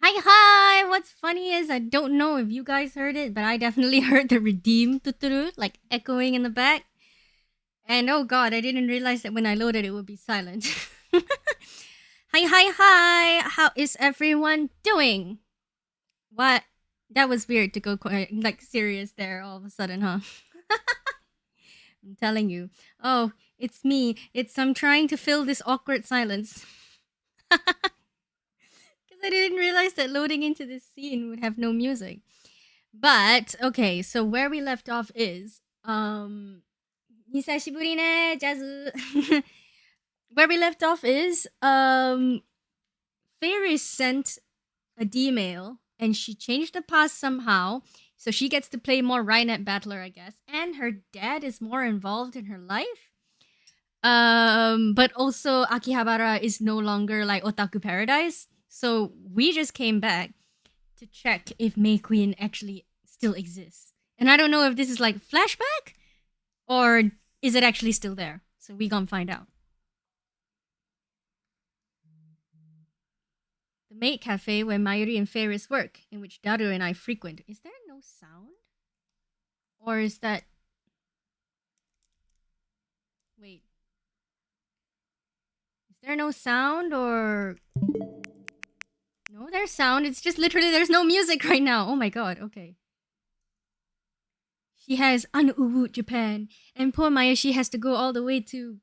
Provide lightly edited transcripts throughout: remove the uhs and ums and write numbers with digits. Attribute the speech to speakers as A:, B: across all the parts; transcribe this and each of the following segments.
A: Hi! What's funny is I don't know if you guys heard it, but I definitely heard the redeem tuturu like echoing in the back. And oh god, I didn't realize that when I loaded it would be silent. Hi! How is everyone doing? What? That was weird to go quite like serious there all of a sudden, huh? I'm telling you. Oh, it's me. I'm trying to fill this awkward silence. Because I didn't realize that loading into this scene would have no music. But okay, so where we left off is 久しぶりね, Jazz. Where we left off is Fairy sent a D-mail and she changed the past somehow, so she gets to play more Rhinet Battler, I guess. And her dad is more involved in her life. But also Akihabara is no longer like Otaku Paradise. So we just came back to check if May Queen actually still exists. And I don't know if this is like flashback or is it actually still there. So we gonna find out. The Maid Cafe where Mayuri and Ferris work, in which Daru and I frequent. Is there no sound? Or is that... Wait. Is there no sound or... No, there's sound. It's just literally there's no music right now. Oh my god, okay. She has Unuwu, Japan. And poor Mayoshi has to go all the way to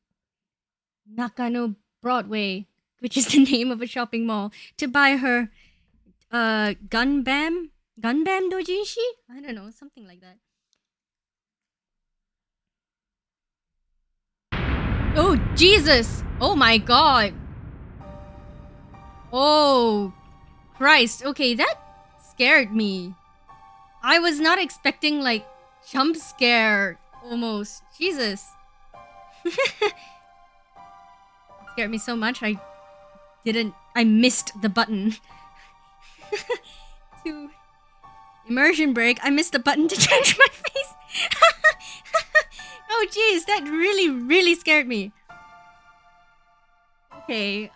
A: Nakano Broadway, which is the name of a shopping mall, to buy her Gunbam Dojinshi? I don't know, something like that. Oh, Jesus! Oh my god! Oh, Christ. Okay, that scared me. I was not expecting, like, jump scare, almost. Jesus. It scared me so much, I missed the button. To immersion break, I missed the button to change my face. Oh jeez, that really scared me. Okay,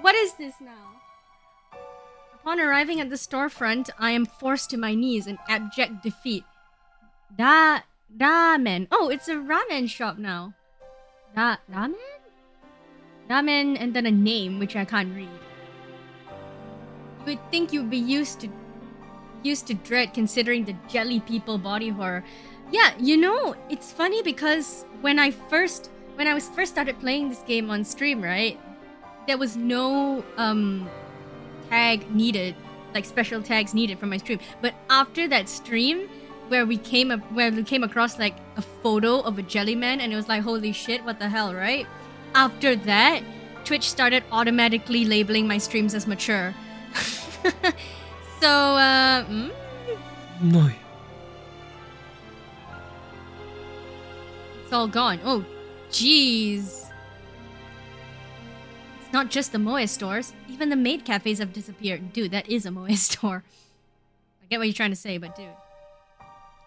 A: what is this now? Upon arriving at the storefront, I am forced to my knees in abject defeat. Ramen. Oh, it's a ramen shop now. Ramen? Ramen and then a name, which I can't read. You would think you'd be used to dread considering the jelly people body horror. Yeah, you know, it's funny because when I first started playing this game on stream, right? There was no tag needed, like special tags needed for my stream. But after that stream, where we came across like a photo of a jelly man, and it was like, holy shit, what the hell, right? After that, Twitch started automatically labeling my streams as mature. So,
B: No.
A: It's all gone. Oh, jeez. It's not just the Moe stores. Even the maid cafes have disappeared. Dude, that is a Moe store. I get what you're trying to say, but dude.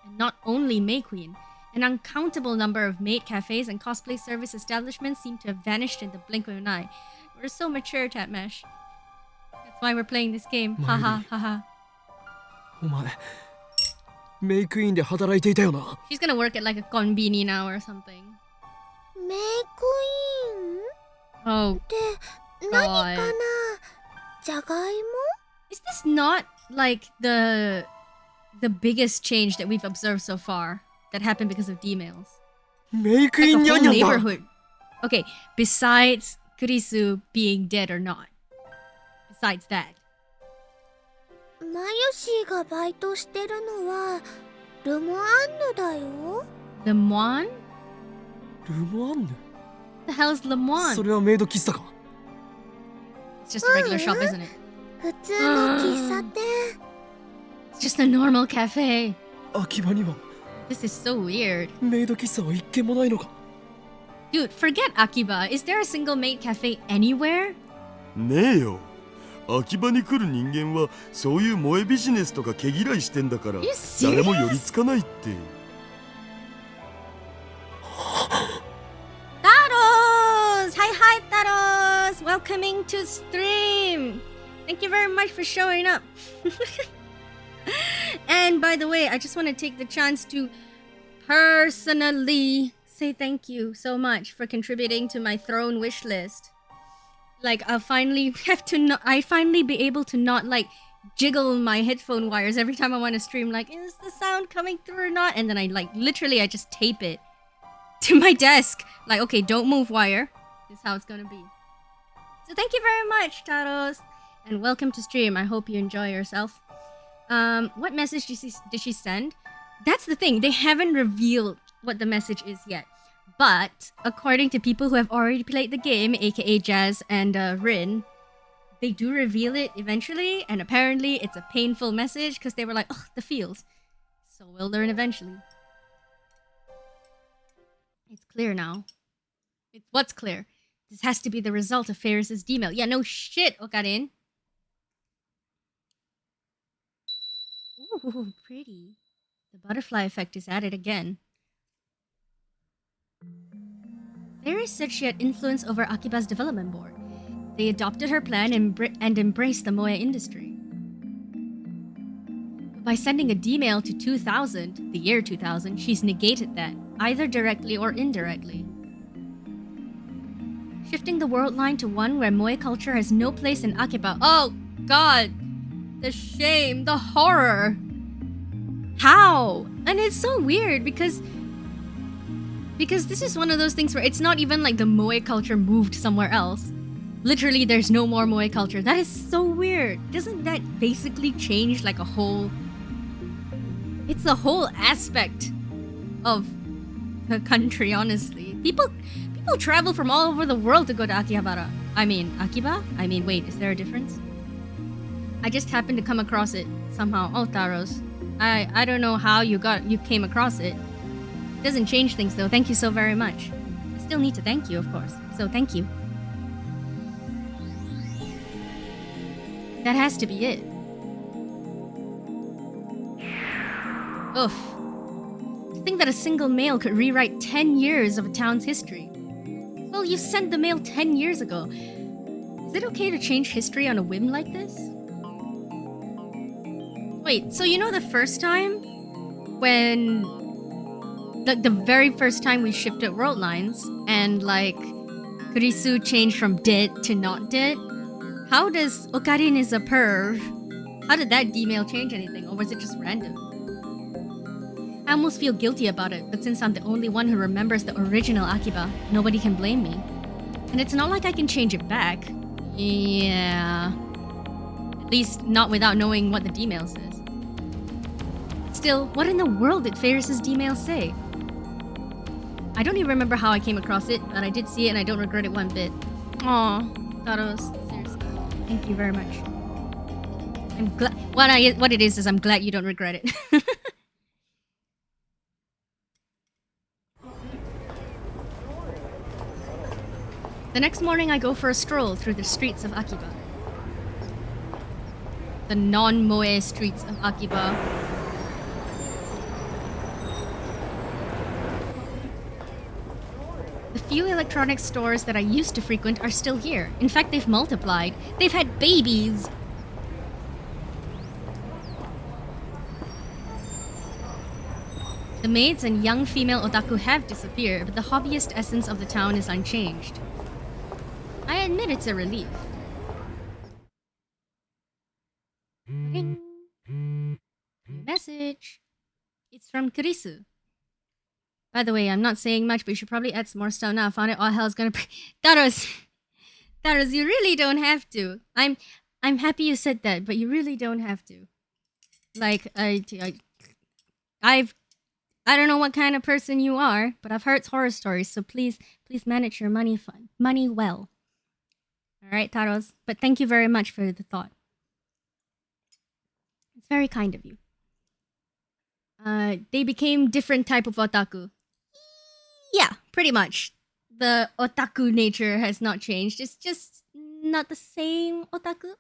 A: And not only May Queen. An uncountable number of maid cafes and cosplay service establishments seem to have vanished in the blink of an eye. We're so mature, Tatmash. That's why we're playing this game. Haha, haha.
B: お前、メイクインで働いていたよな。
A: She's gonna work at like a konbini now or something.
C: メイクイン
A: Oh,
C: って何かな。じゃがいも
A: is this not like the biggest change that we've observed so far that happened because of D-mails?
B: メイク
A: Like
B: イン
A: the
B: ニャ
A: whole
B: ンニャンだ。
A: neighborhood. Okay, besides Kurisu being dead or not. Besides that.
C: マヨシーがバイトしてるのはルモアンヌだよ。
A: Lemoine?
B: ルモアンヌ
A: The hell's
B: そ
A: Lemoine?
B: れはメイド喫茶か。
A: It's just a regular shop, isn't it?
C: 普通の喫茶店。
A: It's just a normal cafe.
B: 秋葉には
A: This is so weird.
B: メイド喫茶は一軒もないのか。
A: Dude, forget Akiba. Is there a single maid cafe anywhere?
D: ねえよ。秋葉に来る人間はそういう萌えビジネスとか毛嫌いしてんだから
A: You
D: 誰も
A: serious?
D: 寄りつかないって。
A: Taros! Hi, Taros! Welcoming to stream! Thank you very much for showing up. And by the way, I just want to take the chance to personally say thank you so much for contributing to my throne wish list. Like, I'll finally be able to not like jiggle my headphone wires every time I want to stream. Like, is the sound coming through or not? And then I just tape it to my desk. Like, okay, don't move wire. This is how it's gonna be. So thank you very much, Taros, and welcome to stream. I hope you enjoy yourself. What message did she send? That's the thing. They haven't revealed what the message is yet. But according to people who have already played the game, aka Jazz and Rin, they do reveal it eventually, and apparently it's a painful message because they were like, oh, the feels. So we'll learn eventually. It's clear now. What's clear? This has to be the result of Ferris's D-mail. Yeah, no shit, OKARIN. Ooh, pretty. The butterfly effect is added again. Ferris said she had influence over Akiba's development board. They adopted her plan and embraced the moe industry. By sending a D-mail to 2000, the year 2000, she's negated that, either directly or indirectly. Shifting the world line to one where moe culture has no place in Akiba. Oh, God! The shame, the horror! How? And it's so weird because this is one of those things where it's not even like the moe culture moved somewhere else. Literally, there's no more moe culture. That is so weird. Doesn't that basically change like a whole... It's the whole aspect of the country, honestly. People travel from all over the world to go to Akihabara. Akiba? Wait, is there a difference? I just happened to come across it somehow. Oh, Taros. I don't know how you came across it. Doesn't change things though. Thank you so very much. I still need to thank you, of course. So thank you. That has to be it. Oof. To think that a single mail could rewrite 10 years of a town's history. Well, you sent the mail 10 years ago. Is it okay to change history on a whim like this? Wait, so you know the first time? When... the very first time we shifted world lines, and like... Kurisu changed from dead to not dead? How does OKARIN is a perv? How did that D-mail change anything, or was it just random? I almost feel guilty about it, but since I'm the only one who remembers the original Akiba, nobody can blame me. And it's not like I can change it back. Yeah... At least not without knowing what the D-mail says. Still, what in the world did Ferris's D-mail say? I don't even remember how I came across it, but I did see it and I don't regret it one bit. Aw, Taros, seriously. Thank you very much. I'm glad... What it is I'm glad you don't regret it. The next morning I go for a stroll through the streets of Akiba. The non-moe streets of Akiba. The few electronics stores that I used to frequent are still here. In fact, they've multiplied. They've had babies! The maids and young female otaku have disappeared, but the hobbyist essence of the town is unchanged. I admit it's a relief. Ring. New message. It's from Kurisu. By the way, I'm not saying much, but you should probably add some more stuff now. I found it all hell's gonna... Taros, you really don't have to. I'm happy you said that, but you really don't have to. Like, I don't know what kind of person you are, but I've heard horror stories, so please manage your money well. Alright, Taros? But thank you very much for the thought. It's very kind of you. They became different type of otaku. Yeah, pretty much. The otaku nature has not changed. It's just not the same otaku.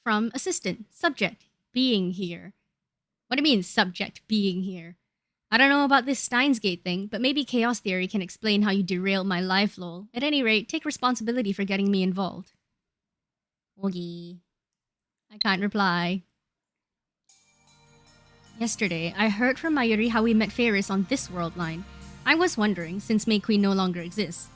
A: From assistant, subject, being here. What do you mean, subject, being here? I don't know about this Steins Gate thing, but maybe Chaos Theory can explain how you derailed my life, lol. At any rate, take responsibility for getting me involved. Oogie. I can't reply. Yesterday, I heard from Mayuri how we met Ferris on this world line. I was wondering, since May Queen no longer exists.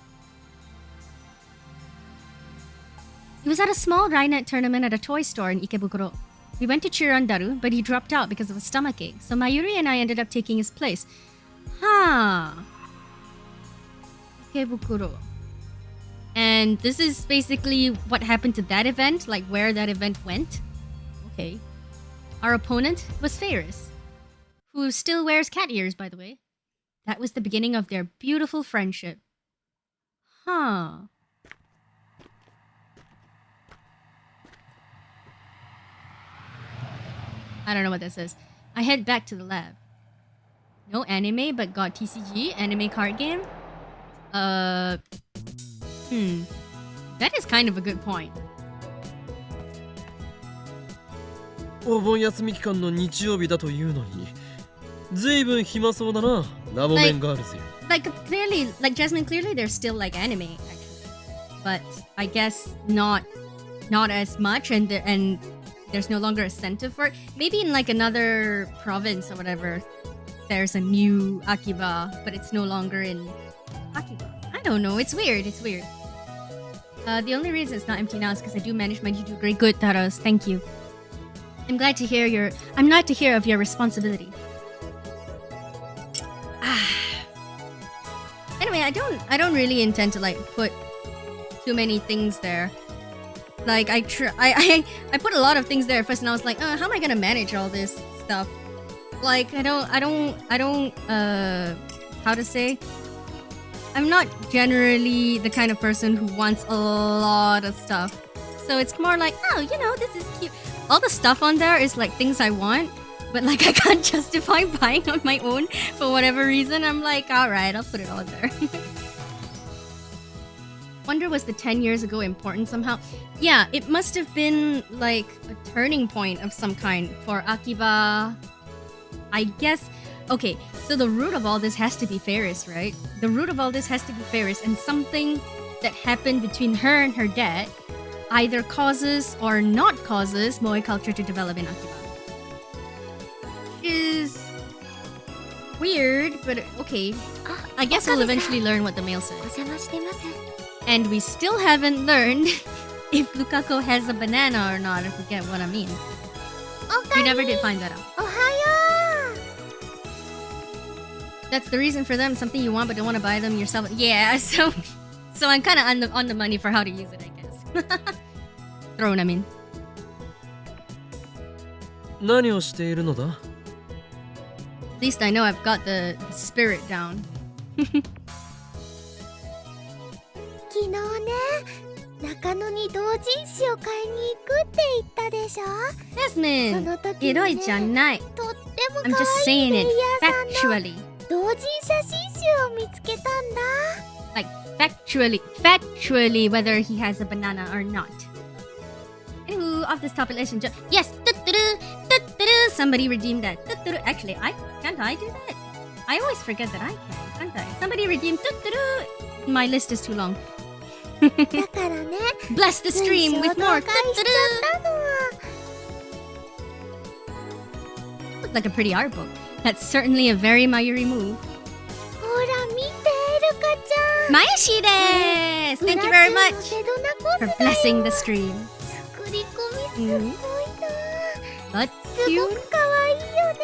A: He was at a small Rainet tournament at a toy store in Ikebukuro. We went to cheer on Daru, but he dropped out because of a stomachache, so Mayuri and I ended up taking his place. Ikebukuro. And this is basically what happened to that event, like where that event went. Okay. Our opponent was Ferris, who still wears cat ears, by the way. That was the beginning of their beautiful friendship. I don't know what this is. I head back to the lab. No anime, but got TCG, anime card game? That is kind of a good point.
B: お盆休み期間の日曜日だというのに、ずいぶん暇そうだな、ラボメンガールズよ。
A: Like clearly, like Jasmine, clearly there's still like anime actually, but I guess not as much, and there's no longer a center for it. Maybe in like another province or whatever, there's a new Akiba, but it's no longer in Akiba. I don't know. It's weird. It's weird. The only reason it's not empty now is because I do manage my YouTube. Great, good, Taros. Thank you. I'm glad to hear of your responsibility. Anyway, I don't really intend to like put too many things there. Like I put a lot of things there first, and I was like, how am I gonna manage all this stuff? Like I don't how to say? I'm not generally the kind of person who wants a lot of stuff. So it's more like, oh, you know, this is cute. All the stuff on there is like things I want, but like I can't justify buying on my own for whatever reason. I'm like, alright, I'll put it all there. Wonder, was the 10 years ago important somehow? Yeah, it must have been like a turning point of some kind for Akiba. I guess. Okay, so the root of all this has to be Ferris, right? The root of all this has to be Ferris, and something that happened between her and her dad either causes or not causes moe culture to develop in Akiba. Which is weird, but okay. I guess we'll eventually learn what the mail says. And we still haven't learned if Lukako has a banana or not, if you get what I mean. We never did find that out. That's the reason for them, something you want but don't want to buy them yourself. Yeah, so I'm kind of on the money for how to use it, I guess. Thrown, I mean.
B: 何をしているのだ?
A: At least I know I've got the spirit down.
C: 昨日ね、中野に同人誌を買いに行くって言ったでしょ。
A: Jasmine!
C: その時にね、
A: エロいじゃない。
C: とっても
A: I'm
C: 可
A: just
C: 愛い
A: saying
C: プレイ
A: it
C: ヤーさんの
A: factually.
C: 同人写真集を見つけたんだ。
A: Like factually, whether he has a banana or not. Anywho, off this topic, let's enjoy. Yes! Somebody redeemed that. Actually, can't I do that? I always forget that I can, can't I? Somebody redeemed. My list is too long.
C: だからね、
A: Bless the stream with
C: 動
A: more.
C: 画しちゃったのは。
A: Looked like a pretty art book. That's certainly a very Mayuri move.
C: ほら見て、ルカちゃん。
A: Mayashi desu! Thank you very much for blessing the stream.
C: 作り込みすごいな。
A: But
C: すご
A: tune?
C: く可愛いよね。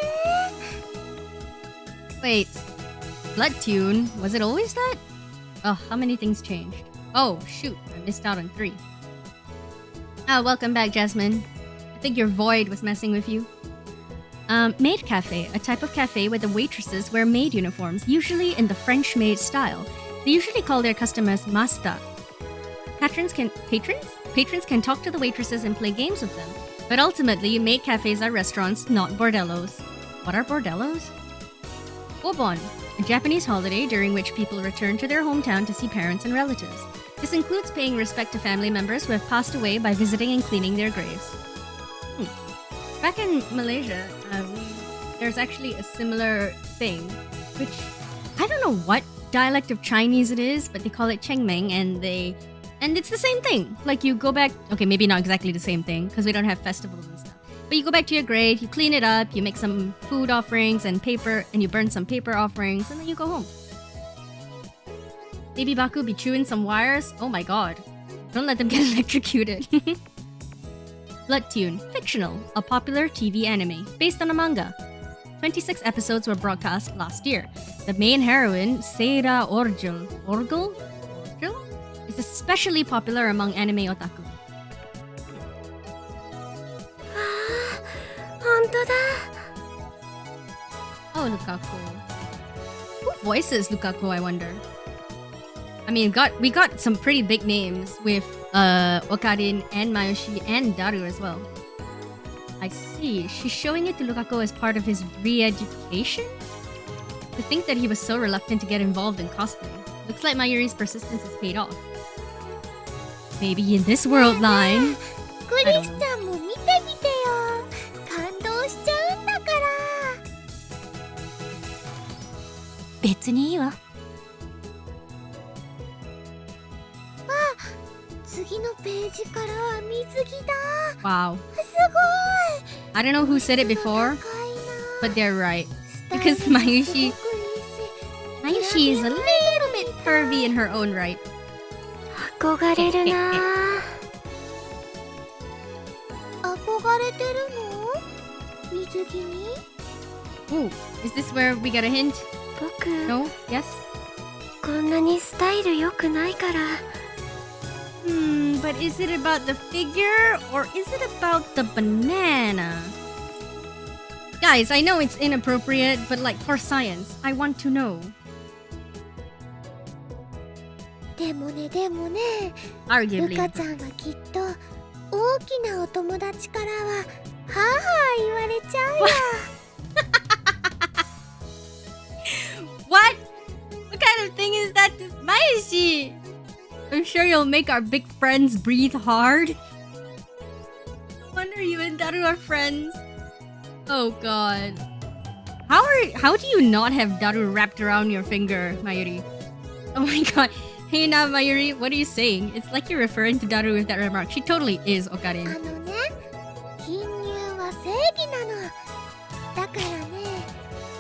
A: Wait. Blood tune? Was it always that? Oh, how many things changed? Oh, shoot. I missed out on 3. Welcome back, Jasmine. I think your void was messing with you. Maid cafe, a type of cafe where the waitresses wear maid uniforms, usually in the French maid style. They usually call their customers masta. Patrons can talk to the waitresses and play games with them. But ultimately, maid cafes are restaurants, not bordellos. What are bordellos? Obon, a Japanese holiday during which people return to their hometown to see parents and relatives. This includes paying respect to family members who have passed away by visiting and cleaning their graves. Back in Malaysia, there's actually a similar thing, which I don't know what dialect of Chinese it is, but they call it chengmeng, and they And it's the same thing. Like you go back, okay, maybe not exactly the same thing because we don't have festivals and stuff. But you go back to your grade, you clean it up, you make some food offerings and paper, and you burn some paper offerings, and then you go home. Baby Baku be chewing some wires? Oh my god. Don't let them get electrocuted. Blood Tune, fictional, a popular TV anime based on a manga. 26 episodes were broadcast last year. The main heroine, Seira Orgel, is especially popular among anime otaku. Oh, LUKAKO. Who voices LUKAKO, I wonder? I mean, we got some pretty big names with OKARIN and Mayoshi and Daru as well. I see. She's showing it to LUKAKO as part of his re-education? To think that he was so reluctant to get involved in cosplay. Looks like Mayuri's persistence has paid off. Maybe in this world line.
C: クリスちゃんも見てみてよ。感動しちゃうんだから。別にいいわ。次のページからは水着だ。
A: Wow.
C: すごい。
A: I don't know who said it before, but they're right. Because Mayushi is a little bit pervy in her own right.
C: 憧れるな。憧れてるの？水着に？
A: Ooh, is this where we get a hint?
C: 僕、
A: No? Yes?
C: こんなにスタイル良くないから。
A: But is it about the figure or is it about the banana? Guys, I know it's inappropriate, but like for science, I want to know.
C: でもね、
A: Arguably.
C: ルカちゃんはきっと大きなお友達からははぁ言われちゃうよ。
A: What? What kind of thing is that? This Mayoshi? I'm sure you'll make our big friends breathe hard. Wonder you and Daru are friends. Oh god. How do you not have Daru wrapped around your finger, Mayuri? Oh my god. Hey now, Mayuri, what are you saying? It's like you're referring to Daru with that remark. She totally is OKARIN.
C: あのね、貧乳は正義なの。だからね、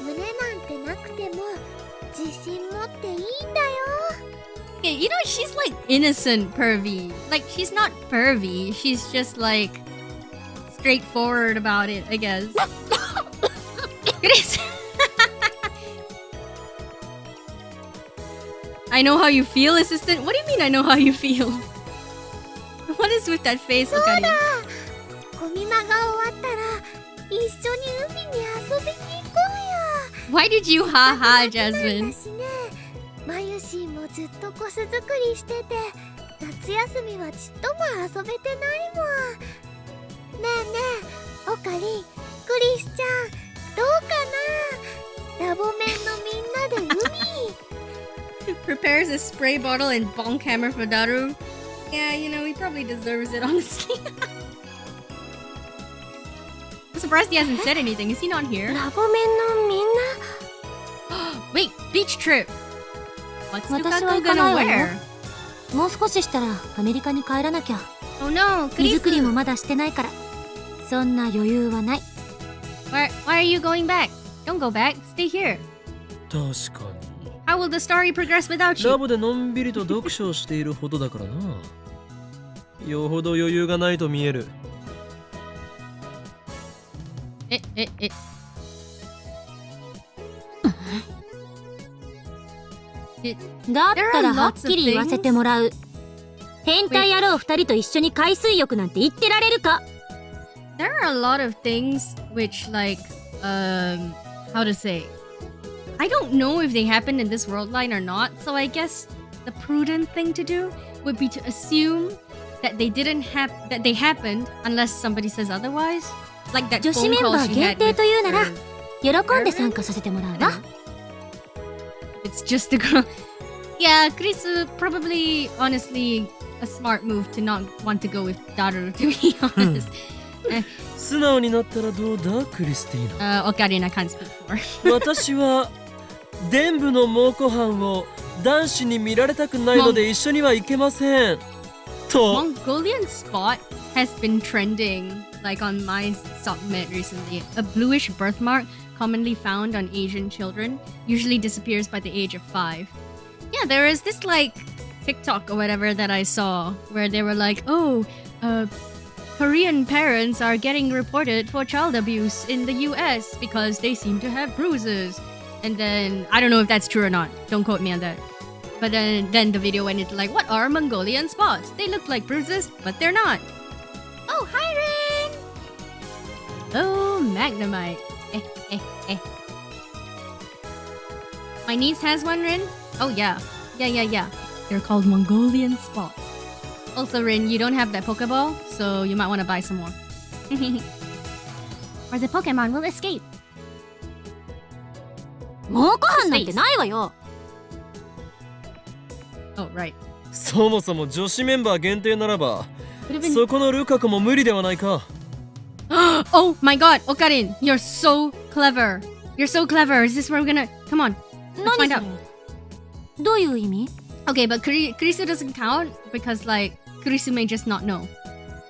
C: 胸なんてなくても自信持っていいんだよ。
A: Okay, you know, she's like innocent pervy. Like, she's not pervy. She's just like straightforward about it, I guess. It is. I know how you feel, assistant. What do you mean I know how you feel? What is with that face, OKARIN?
C: ゴミ間が終わったら一緒に海に遊びに行こうよ。
A: Why did you ha-ha, Jasmine?
C: マユシーもずっとコス作りしてて夏休みはちっとも遊べてないもん。ねえねえ、オカリン、クリスちゃん、どうかな。ラボメンのみんなで海。
A: Prepares a spray bottle and bonk hammer for Daru. Yeah, you know, he probably deserves it, honestly. I'm surprised he hasn't said anything. Is he not here?
C: ラボメンのみんな。
A: Wait, beach trip. What's
C: 私は
A: LUKAKO
C: 行か
A: gonna
C: ないわよ。
A: wear?
C: もう少ししたらアメリカに帰らなきゃ。
A: Oh no,
C: 荷造りも
A: Chris.
C: まだしてないから。そんな余裕はない。
A: Why are you going back? Don't go back. Stay here.
B: 確かに。
A: How will the story progress without
B: ラ
A: you?
B: ボでのんびりと読書をしているほどだからな。よほど余裕がないと見える。
C: だったらはっきり言わせてもらう。変態野郎二人と一緒に海水浴なんて言ってられるか。
A: There are a lot of things which, like, how to say? I don't know if they happened in this world line or not, so I guess the prudent thing to do would be to assume that they happened unless somebody says otherwise. Like that
C: 女子
A: phone
C: メン
A: call
C: バー
A: she
C: 限
A: had
C: 定
A: with
C: というなら
A: her
C: 喜んで参加させてもらう
A: I
C: わ
A: don't。know. It's just a girl. Yeah, Chris probably honestly a smart move to not want to go with Daru, to be honest.
B: 素直になったらどうだ、クリスティーナ。
A: Okarina can't speak for.
B: 私は伝部の猛虎犯を男子に見られたくないので一緒には行けません。と
A: Mongolian spot has been trending like on my submit recently. A bluish birthmark commonly found on Asian children usually disappears by the age of 5. Yeah, there is this like TikTok or whatever that I saw where they were like, oh, Korean parents are getting reported for child abuse in the US because they seem to have bruises. And then, I don't know if that's true or not. Don't quote me on that. But then the video went into like, what are Mongolian spots? They look like bruises, but they're not. Oh, hi, Rin! Oh, Magnemite. My niece has one, Rin? Oh, yeah. Yeah. They're called Mongolian spots. Also, Rin, you don't have that Pokeball, so you might want to buy some more. Or the Pokemon will escape.
E: もうご飯なんてないわよ。
A: Oh, right.
B: そもそも女子メンバー限定ならば
A: Would have been...
B: そこのルカ子も無理ではないか
A: Oh my god, Okarin, you're so clever. You're so clever. Is this where we're gonna... Come on, let's find out.
E: どういう意味?
A: Okay, but Kurisu doesn't count because like Kurisu may just not know.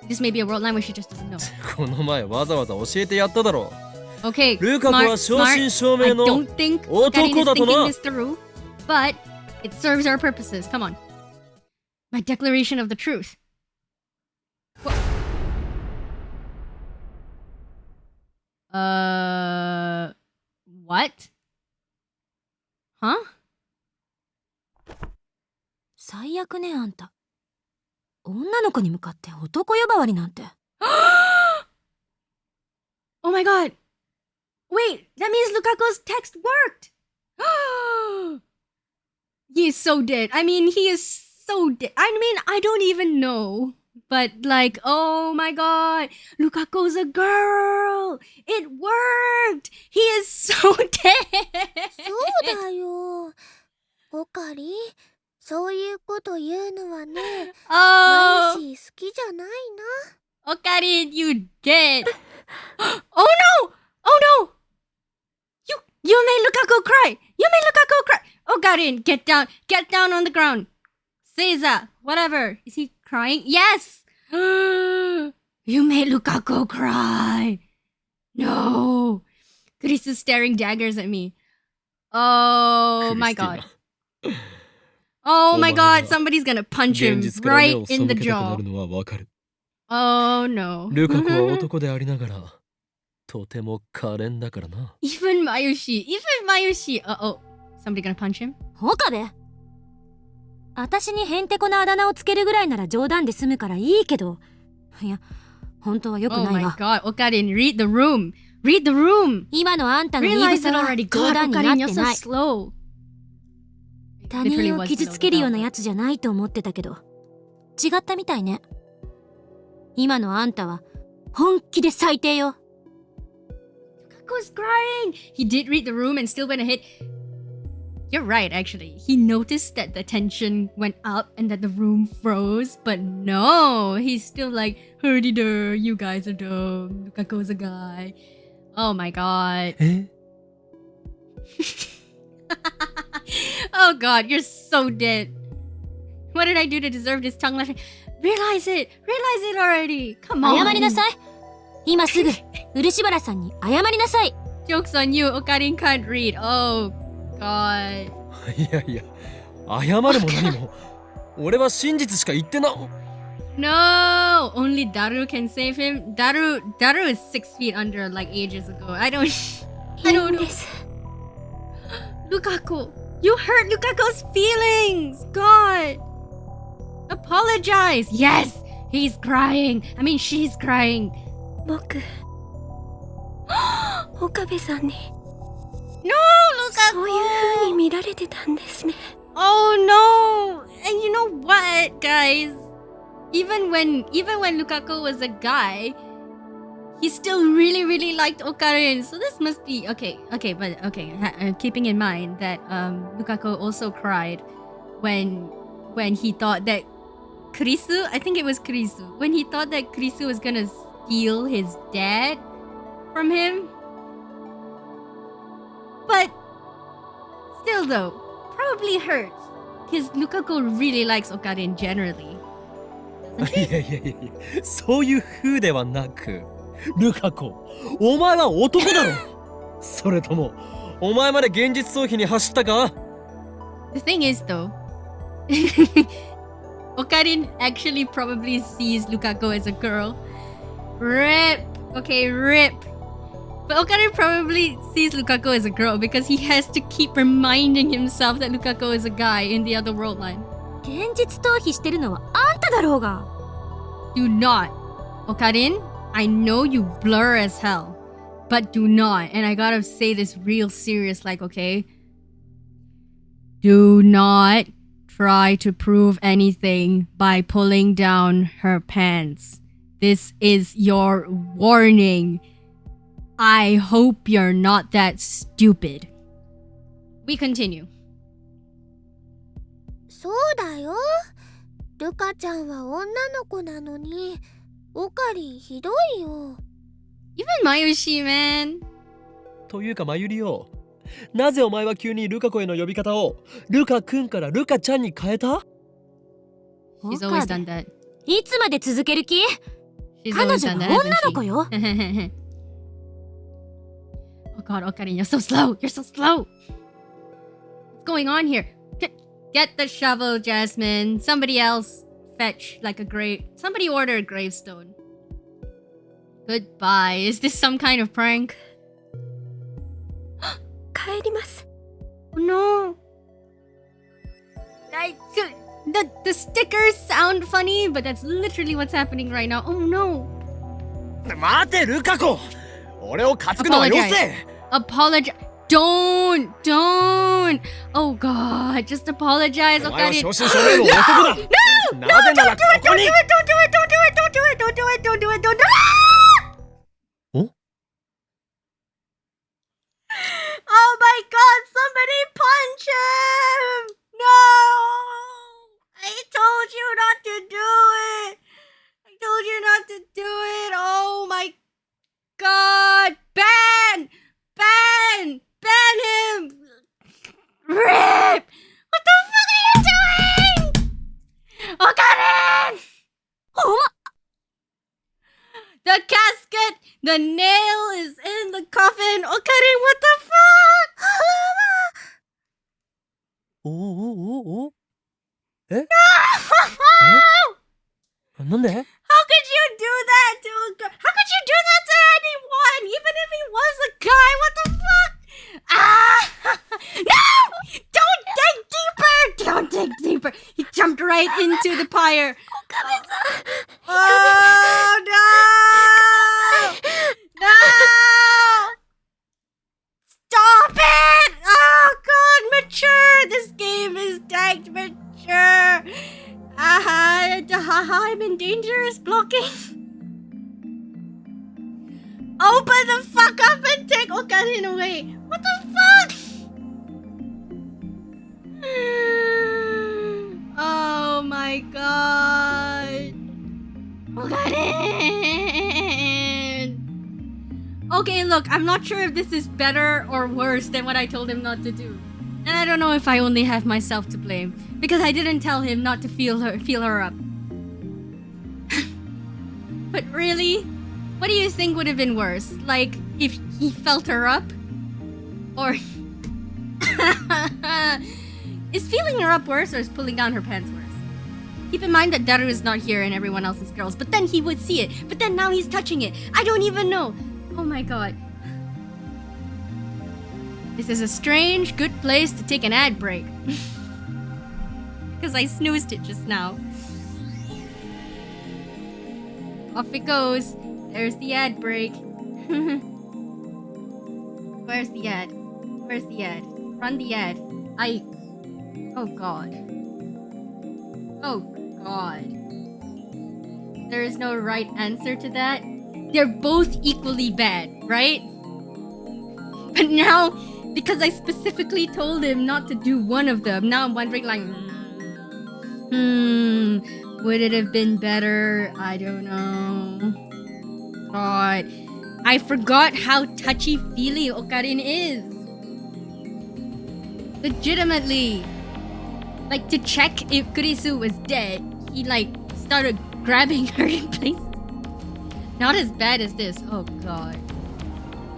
A: This may be a world line where she just doesn't know.
B: この前わざわざ教えてやっただろ
A: Okay,
B: ルカ子は正真正
A: I
B: 銘の
A: don't think Okarin
B: 男
A: is
B: だと
A: thinking
B: な
A: this through, but it serves our purposes. Come on. My declaration of the truth. What? Huh?
E: 最悪ね、あんた。女の子に向かって男呼ばわりなんて。
A: Oh my god! Wait, that means Lukako's text worked! He is so dead. I mean, he is so dead. I mean, I don't even know. But like, oh my god, Lukako's a girl! It worked! He is so dead!
C: そうだよ。オカリン、そういうこと言うのはね、マ
A: Oh!
C: ユシー好きじゃないな。
A: Okarin, you dead! Oh no! Oh no! You made Lukaku cry! You made Lukaku cry! Okarin, get down on the ground. Seiza, whatever. Is he crying? Yes! You made Lukaku cry! No! Kurisu staring daggers at me. Oh my god. Oh my god, somebody's gonna punch him right in the jaw. Oh no.
B: ルカ子は男でありながらとても可憐だからな
A: Even Mayushi. Uh-oh. Somebody gonna punch him?
E: 岡部、私にへんてこなあだ名をつけるぐらいなら冗談で済むからいいけど、いや、本当は良く
A: Oh
E: ない
A: my
E: わ。
A: god, Okarin, read the room. Read the room.
E: 今のあんたの言い
A: Realize
E: 草
A: it
E: は
A: already.
E: 冗
A: God,
E: 談になっ
A: Okarin,
E: て
A: you're so
E: ない。
A: slow.
E: 他人を傷つけるようなやつじゃないと思ってたけど、違ったみたいね。今のあんたは本気で最低よ。
A: Lukaku's crying. He did read the room and still went ahead. You're right, actually. He noticed that the tension went up and that the room froze, but no, he's still like, herdy-der, you guys are dumb. Lukaku's a guy. Oh my god.
B: え
A: Oh god, you're so dead. What did I do to deserve this tongue lashing? Realize it already. Come on.
E: 謝りなさい。今すぐ漆原さんに謝りなさい。
A: Joke's on you, Okarin can't read. Oh god.
B: いやいや謝るも何も俺は真実しか言ってな
A: No, only Daru can save him. Daru is 6 feet under like ages ago. I don't know. Lukaku, you hurt Lukaku's feelings. God, apologize. Yes, he's crying. I mean, she's crying.
C: 僕、岡部さんに
A: No,
C: そういう
A: Lukaku.
C: 風に見られてたんですね。
A: Oh no! And you know what, guys? Even when Lukaku was a guy, he still really liked Okarin. So this must be okay. Keeping in mind that Lukaku also cried when he thought that Kurisu, I think it was Kurisu, when he thought that Kurisu was gonna steal his dad from him. But still though, probably hurts because Lukaku really likes Okarin generally. doesn't
B: い
A: she?
B: やいやいやいや、そういう風ではなく、ルカ子、お前は男だろ。それとも、お前まで現実逃避に走ったか？
A: The thing is though, Okarin actually probably sees Lukako as a girl. Rip. Okay, rip. But Okarin probably sees Lukako as a girl because he has to keep reminding himself that Lukako is a guy in the other world line.
E: 現実逃避してるのはあんただろうが。
A: Do not. Okarin, I know you blur as hell. But do not. And I gotta say this real serious like, okay? Do not try to prove anything by pulling down her pants. This is your warning. I hope you're not that stupid. We continue.
C: そうだよ。ルカちゃんは女の子なのに、オカリンひどいよ。
A: Even Mayushi, man.
B: というか、まゆりよ。なぜお前は急にルカ子への呼び方をルカくんからルカちゃんに変えた？
A: She's always done that.
E: いつまで続ける気？
A: She's
E: 彼
A: always
E: 女
A: done
E: は
A: that,
E: 女の子
A: hasn't
E: よ。
A: she? Oh god, Okarin, you're so slow. You're so slow. What's going on here? Get the shovel, Jasmine. Somebody else fetch like a grave. Somebody order a gravestone. Goodbye. Is this some kind of prank?
E: 帰ります。
A: Oh no. The stickers sound funny, but that's literally what's happening right now. Oh no.
B: 待て、ルカ子。俺を担ぐのはよせ。
A: Apologize. Don't. Oh god. Just apologize,
B: お前は
A: Okarin.
B: 正真正銘の男だ。
A: No!
B: なぜならここに。
A: Don't do it!
B: Oh?
A: Oh my god, somebody punch him! No! I told you not to do it! I told you not to do it! Oh my god! Ban him! Rip! What the fuck are you doing? Okarin! The casket! The nail is in the coffin! Okarin, what the fuck?
B: おおえ
A: No!
B: なんで？
A: How could you do that to a girl? How could you do that to anyone? Even if he was a guy? What the fuck? Ah! No! Don't dig deeper! He jumped right into the pyre. Oh no! No! Stop it! Oh god, mature! This game is tagged mature. I'm in dangerous blocking. Open the fuck up and take Okarin away. What the fuck? Oh my god. Okarin. Okay, look, I'm not sure if this is better or worse than what I told him not to do. And I don't know if I only have myself to blame because I didn't tell him not to feel her up. But really, what do you think would have been worse? Like if he felt her up? Or is feeling her up worse or is pulling down her pants worse? Keep in mind that Daru is not here and everyone else is girls, but then he would see it. But then now he's touching it. I don't even know. Oh my god. This is a strange, good place to take an ad break. Because I snoozed it just now. Off it goes. There's the ad break. Where's the ad? Where's the ad? Run the ad. Oh god. Oh god. There is no right answer to that. They're both equally bad, right? But now, because I specifically told him not to do one of them, now I'm wondering like, would it have been better? I don't know. God, I forgot how touchy-feely Okarin is. Legitimately. Like, to check if Kurisu was dead, he like started grabbing her in place. Not as bad as this. Oh god.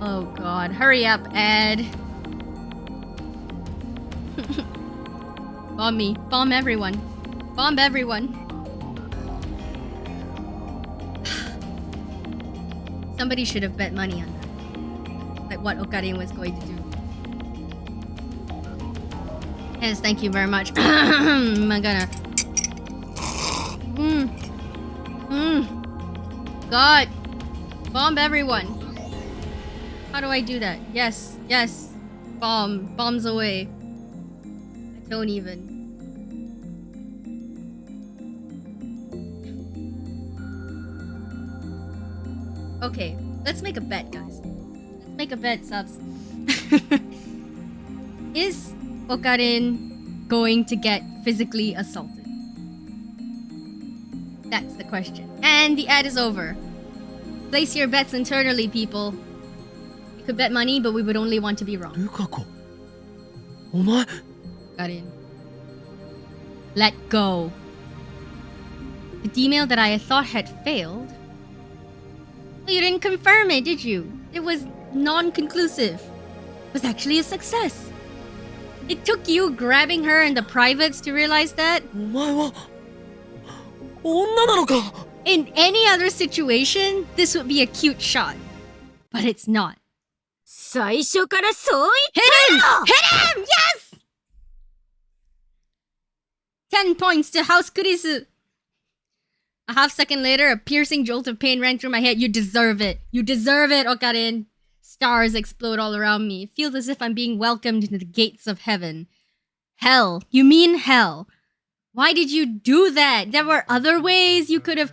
A: Oh god. Hurry up, Ed. Bomb me. Bomb everyone. Bomb everyone. Somebody should have bet money on that. Like what OKARIN was going to do. Yes, thank you very much. I'm gonna... God. Bomb everyone. How do I do that? Yes. Yes. Bomb. Bombs away. I don't even. Okay. Let's make a bet, guys. Let's make a bet, subs. Is OKARIN going to get physically assaulted? That's the question. And the ad is over. Place your bets internally, people. You could bet money, but we would only want to be wrong.
B: ルカ子、お前。
A: OKARIN. Let go. The email that I thought had failed. Well, you didn't confirm it, did you? It was non-conclusive. It was actually a success. It took you grabbing her in the privates to realize that?
B: お前は女なのか。
A: In any other situation, this would be a cute shot. But it's not.
E: 最初からそう
A: Hit him! Hit him! Yes! 10 points to House Kurisu. A half second later, a piercing jolt of pain ran through my head. You deserve it. You deserve it, OKARIN. Stars explode all around me. It feels as if I'm being welcomed into the gates of heaven. Hell. You mean hell. Why did you do that? There were other ways you could have...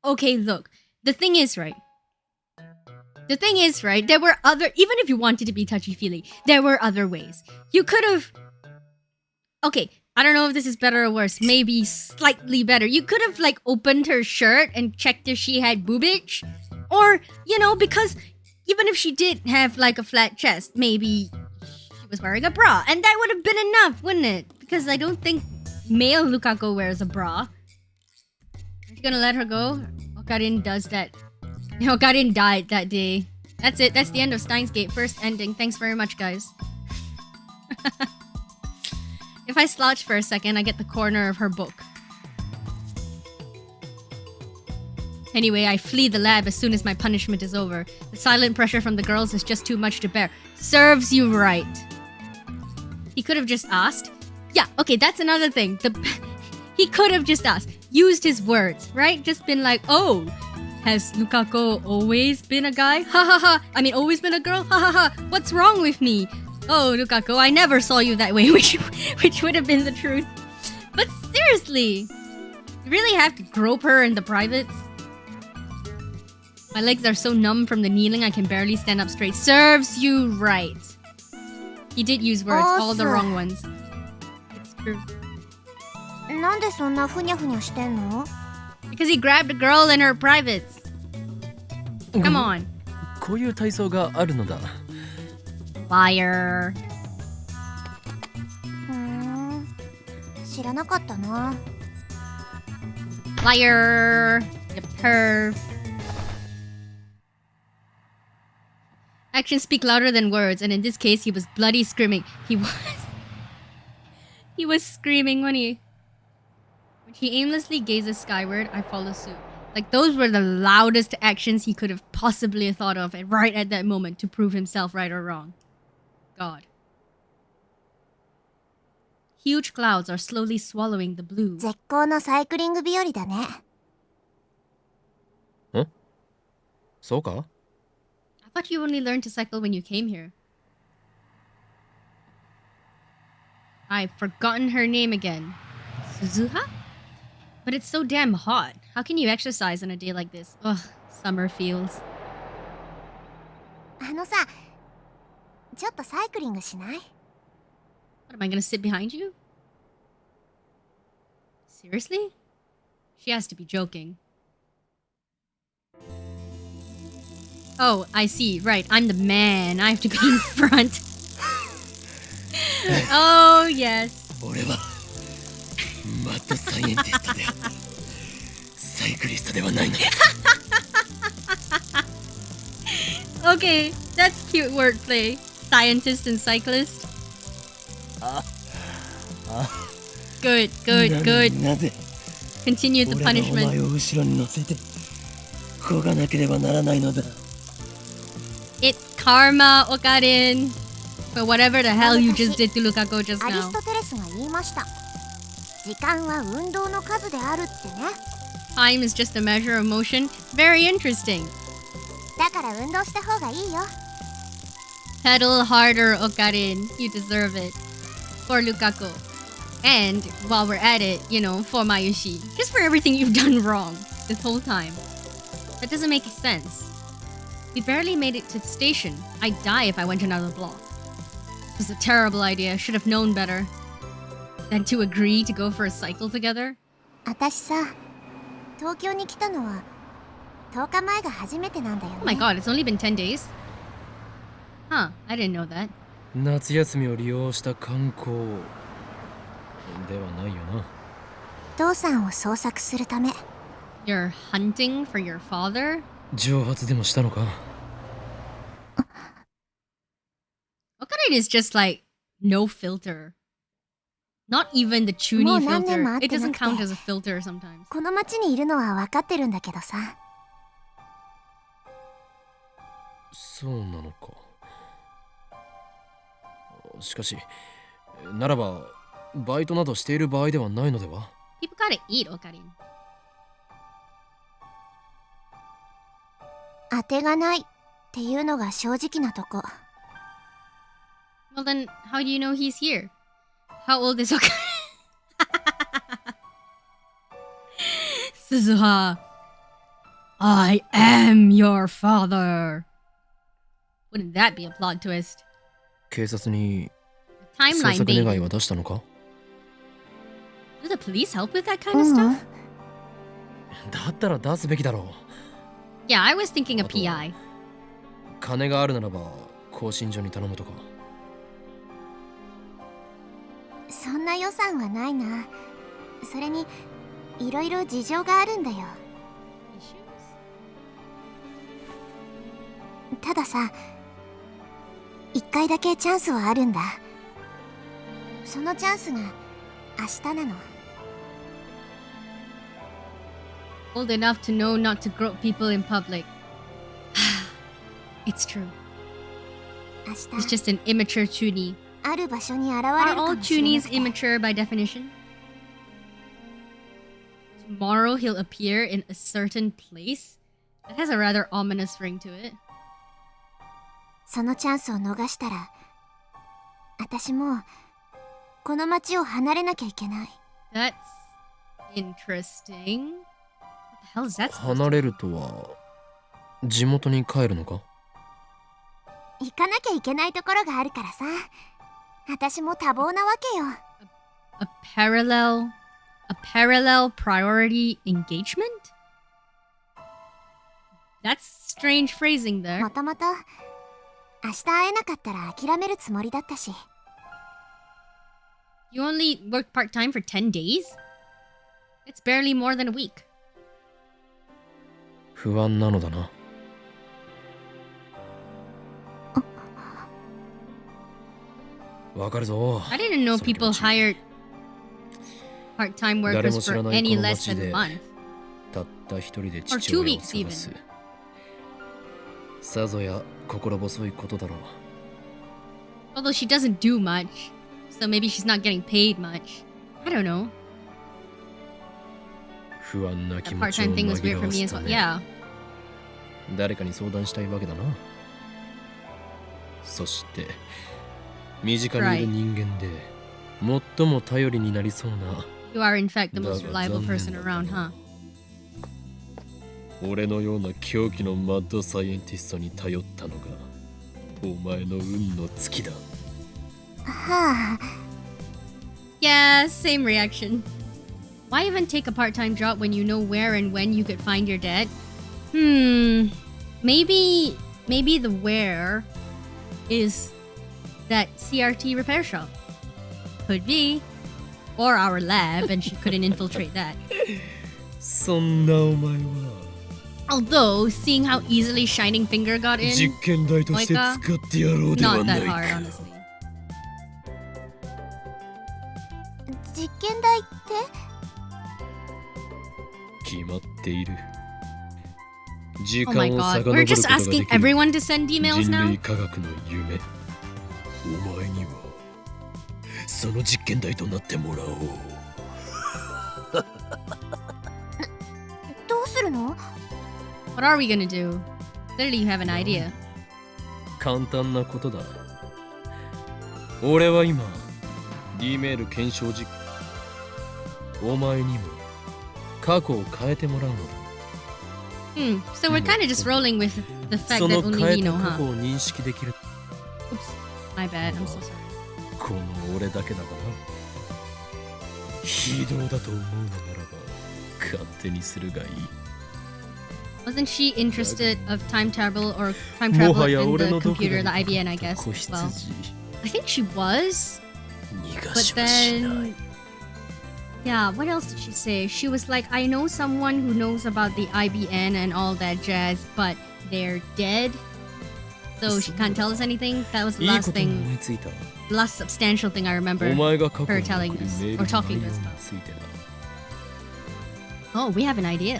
A: Okay, look. The thing is, right? There were other... Even if you wanted to be touchy-feely, there were other ways. You could have... Okay, I don't know if this is better or worse. Maybe slightly better. You could have, like, opened her shirt and checked if she had boobage. Or, you know, because even if she did have, like, a flat chest, maybe she was wearing a bra. And that would have been enough, wouldn't it? Because I don't think male LUKAKO wears a bra. Are you gonna let her go? OKARIN does that. OKARIN died that day. That's it. That's the end of Steins Gate. First ending. Thanks very much, guys. If I slouch for a second, I get the corner of her book. Anyway, I flee the lab as soon as my punishment is over. The silent pressure from the girls is just too much to bear. Serves you right. He could have just asked. Yeah, okay, that's another thing. He could have just asked. Used his words, right? Just been like, oh, has LUKAKO always been a guy? Ha ha ha. I mean, always been a girl? Ha ha ha. What's wrong with me? Oh, LUKAKO, I never saw you that way, which would have been the truth. But seriously, you really have to grope her in the privates? My legs are so numb from the kneeling I can barely stand up straight. Serves you right. He did use words, all the wrong ones. It's true.
C: なんでそんなふにゃふにゃしてんの?
A: Because he grabbed a girl in her privates. Come on.
B: こういう体操があるのだ。
A: Liar.
C: 知らなかったな。
A: Liar. You perv. Actions speak louder than words, and in this case, he was bloody screaming. He was screaming when he aimlessly gazes skyward. I follow suit. Like, those were the loudest actions he could have possibly thought of right at that moment to prove himself right or wrong. God. Huge clouds are slowly swallowing the blue.
C: 絶好のサイクリング日和だね。
B: ん？そうか？
A: I thought you only learned to cycle when you came here. I've forgotten her name again. Suzuha? But it's so damn hot. How can you exercise on a day like this? Ugh, summer feels.
C: あのさ、ちょっとサイクリングしない?
A: What, am I gonna sit behind you? Seriously? She has to be joking. Oh, I see. Right, I'm the man. I have to be in front. Oh, yes.
B: 俺はマッドサイエンティストでサイクリストではないのだ。
A: Okay, that's cute wordplay. Scientist and cyclist. Good, good, good.
B: なぜ
A: Continue the
B: 俺がお
A: punishment.
B: 前を後ろに乗せてこがなければならないのだ。
A: It's karma, Okarin. For whatever the hell you just did to Lukako just
C: アリ
A: now.
C: ストテレスが言いました。時間は運動の数であるってね。
A: Time is just a measure of motion. Very interesting.
C: だから運動した方がいいよ。
A: Pedal harder, Okarin. You deserve it. For Lukako. And while we're at it, you know, for Mayushi. Just for everything you've done wrong this whole time. That doesn't make sense. We barely made it to the station. I'd die if I went another block. It was a terrible idea. Should have known better. Than to agree to go for a cycle together.
C: 私さ、東京に来たのは10日前が初めてなんだよね。
A: Oh my god, it's only been 10 days? Huh, I didn't know that.
B: 夏休みを利用した観光ではないよな。
C: 父さんを捜索するため。
A: You're hunting for your father?
B: 蒸発でもしたのか。
A: OKARIN is just like no filter. Not even the
C: もう
A: chuny
C: 何年も
A: filter.
C: 会って
A: It
C: な
A: doesn't
C: くて。
A: count as a filter sometimes.
C: この町にいるのは分かってるんだけどさ。
B: そうなのか。しかし、ならばバイトなどしている場合ではないのでは？
A: People gotta eat, OKARIN.
C: 当てがないっていうのが正直なとこ。
A: Well then, how do you know he's here? How old is OKARIN? Suzuha, I am your father. Wouldn't that be a plot twist?
B: 警察に捜
A: Timeline
B: 索願い
A: baby.
B: は出したのか？
A: Do the police help with that kind of stuff?
B: だったら出すべきだろう。
A: Yeah, I was thinking a PI.
B: 金があるならば更新所に頼むとか。
C: そんな予算はないな。それにいろいろ事情があるんだよ。たださ、一回だけチャンスはあるんだ。そのチャンスが明日なの。
A: Old enough to know not to grope people in public. It's true.
C: 明
A: He's
C: 日
A: just an immature chuny.
C: ある場所に現れる
A: Are
C: か
A: all
C: もしれな
A: chunies
C: くて。
A: immature by definition? Tomorrow he'll appear in a certain place? That has a rather ominous ring to it.
C: そのチャンスを逃したら、私もうこの町を離れなきゃいけない。
A: That's interesting. What the hell is that supposed to
B: 離れるとは地元に帰るのか？
C: 行かなきゃいけないところがあるからさ。私も多忙なわけよ。
A: a parallel priority engagement? That's strange phrasing there.
C: もともと明日会えなかったら諦めるつもりだったし。
A: You only work part-time for 10 days? It's barely more than a week.
B: 不安なのだな。わかるぞ。
A: I didn't know
B: その気
A: people
B: 持ち。
A: hired part-time
B: 誰
A: workers
B: も知ら
A: for
B: ない
A: any
B: この
A: less
B: 町
A: than
B: で
A: a month.
B: たった一人で
A: Or
B: 父
A: 2
B: 親を
A: weeks
B: 探す。さぞや心細いことだろう。
A: Although she doesn't do much, so maybe she's not getting paid much. I don't know.
B: 不安な
A: That
B: 気持ちを
A: part-time thing was
B: 紛
A: weird
B: ら
A: for
B: わ
A: me
B: す
A: as
B: た
A: well.
B: め
A: Yeah.
B: 誰かに相談したいわけだな。そして身近にいる人間で最も頼りになりそうな
A: You are in fact the most
B: That was
A: reliable person
B: unbelievable.
A: around, huh?
B: 俺のような狂気のマッドサイエンティストに頼ったのがお前の運の尽きだ。
C: はあ、
A: Yeah, same reaction. Why even take a part-time job when you know where and when you could find your dad? Maybe the where is that CRT repair shop. Could be. Or our lab and she couldn't infiltrate that.
B: そんなお前は
A: Although, seeing how easily Shining Finger got in,
B: 実験台として使ってやろうでは
A: not
B: な
A: that
B: い
A: hard,
B: か。
A: honestly.
C: 実験台って
B: 決まっている。時
A: Oh
B: 間
A: my
B: を
A: god,
B: 遡
A: we're
B: ること
A: just
B: がで
A: asking
B: きる
A: everyone to send emails
B: 人
A: now?
B: 類科学の夢。お前にはその実験台となってもらおう。
C: どうするの？
A: What are we gonna do? Clearly you have an idea.
B: 簡単なことだ。俺は今 D メール検証実験。お前にも過去を変えてもらうのだ。
A: So we're kind of just rolling with the fact
B: そ
A: that
B: の
A: only
B: 変
A: we
B: えた
A: know,
B: 過
A: huh?
B: 去を認識できる。
A: Oops, my bad. I'm so sorry.
B: この俺だけだがな。非道だと思うのならば勝手にするがいい。
A: Wasn't she interested of time travel or time
B: も
A: travel
B: はや
A: in
B: 俺
A: the
B: のどこ
A: computer,
B: か
A: the
B: に
A: IBN, I guess.
B: 子
A: Well,
B: 羊
A: I think she was,
B: 逃が
A: but
B: しはしない
A: then yeah, what else did she say? She was like, I know someone who knows about the IBN and all that jazz, but they're dead. So she can't tell us anything. That was the
B: いい
A: last
B: こと思
A: thing,
B: いついた。
A: last substantial thing I
B: お
A: remember.
B: 前が過去
A: her
B: に
A: telling
B: 送る
A: us
B: メー
A: or
B: ルの
A: talking
B: 内
A: to us
B: 容に
A: about.
B: ついてだ。
A: Oh, we have an idea.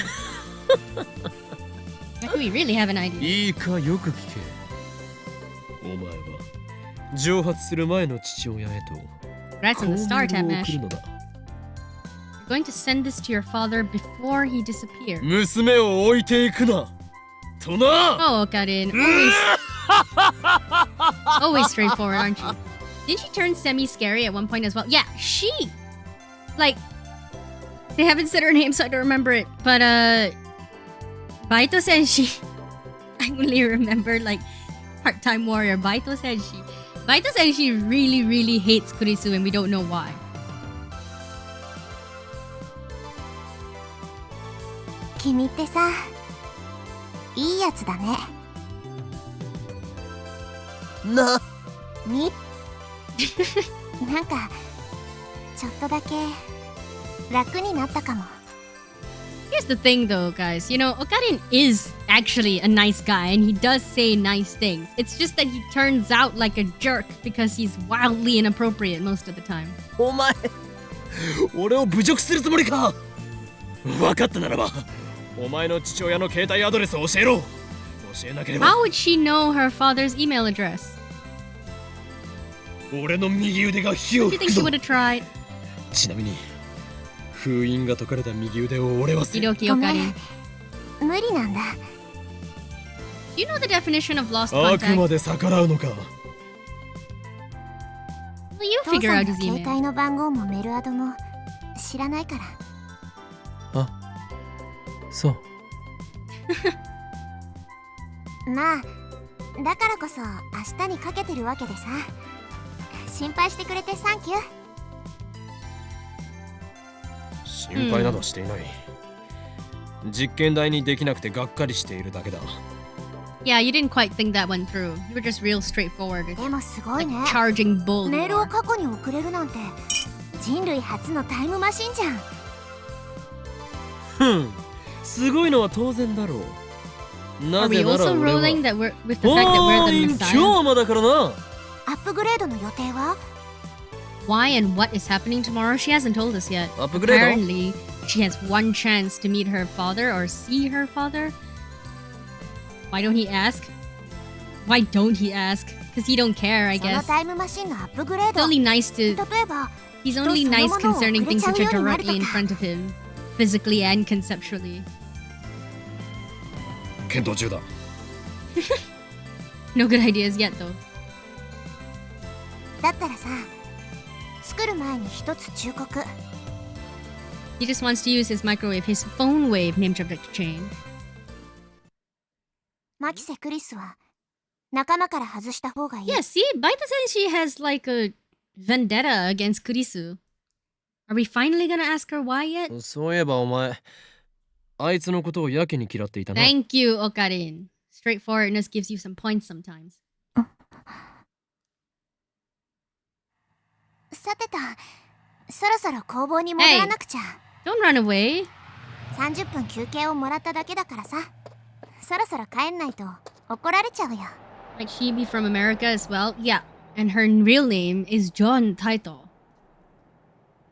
A: We really have an idea.
B: いいかよく聞け。お前は蒸発する前の父親へと
A: Congrats
B: こ
A: on
B: う
A: the
B: メ
A: star
B: ー
A: tap
B: ルを
A: match.
B: 送るのだ。
A: You're going to send this to your father before he disappears.
B: 娘を置いていくなとな。
A: Oh, Okarin. Always straightforward, aren't you? Didn't she turn semi-scary at one point as well? Yeah, she! Like, they haven't said her name, so I don't remember it. But, Baito said she... I only remember, like, part-time warrior. Baito said she really, really hates Kurisu, and we don't know why.
C: 君ってさ、いいやつだね。
D: な
C: になんかちょっとだけ楽になったかも。
A: Here's the thing though, guys. You know, Okarin is actually a nice guy and he does say nice things. It's just that he turns out like a jerk because he's wildly inappropriate most of the time.
B: お前俺を侮辱するつもりか。分かったならばお前の父親の携帯アドレスを教えろ。教えなければ
A: How would she know her father's email address?
B: 俺の右腕が火
A: Do
B: を
A: you
B: 吹
A: think
B: く
A: she
B: ぞ。
A: would have tried?
B: ちなみに封印が解かれた右腕を俺はせ
A: Hiroki
C: ごめ
A: Okarin.
C: ん、無理なんだ。
A: Do you know the definition of lost
B: あく
A: contact?
B: まで逆らうのか。
A: Will you
C: 父
A: figure
C: さん
A: out
C: の
A: his
C: 携
A: email?
C: 帯の番号もメルアドも知らないから。
B: そう。
C: まあ、だからこそ明日にかけてるわけでさ。心配してくれてサンキュー。
B: 心配などしていない。実験台にできなくてがっかりしているだけだ。
A: Yeah, you didn't quite think that one through. You were just real straightforward.
C: でもすごい
A: Like
C: ね。
A: charging bull.
C: メー
A: you
C: ルを
A: are.
C: 過去に送れるなんて人類初のタイムマシンじゃん。
B: ふん、すごいのは当然だろう。
A: Are
B: な
A: we
B: ぜなら
A: also
B: 俺
A: rolling
B: は
A: that we're with the fact that we're
B: お
A: the
B: ーい、
A: Messiah?
B: 今日もだからな。
C: アップグレードの予定は？
A: Why and what is happening tomorrow? She hasn't told us yet.
B: アップグレード
A: Apparently, she has one chance to meet her father or see her father. Why don't he ask? Why don't he ask? Because he don't care, I
C: その
A: guess.
C: タイムマシンのアップグレー
A: It's
C: ド。
A: only nice to...
C: 例えば、
A: He's only nice concerning things which are
C: 人そのものをくれちゃうようになるとか。
A: directly in front of him. Physically and conceptually.
B: 検討中だ。
A: No good ideas yet, though.
C: だったらさ、作る前に一つ忠告。
A: He just wants to use his microwave, his phone wave name subject to change.
C: マキセ・クリスは仲間から外した方がいい。
A: Yeah, see? Baita says she has like a vendetta against Kurisu. Are we finally gonna ask her why yet?
B: そういえばお前、あいつのことをやけに嫌っていたな。
A: Thank you, Okarin. Straightforwardness gives you some points sometimes.
C: さてと、そろそろ工房に戻らなくちゃ。
A: Don't run away.
C: 30分休憩をもらっただけだからさ。そろそろ帰んないと怒られちゃうよ。
A: Might she be from America as well? Yeah. And her real name is John Taito.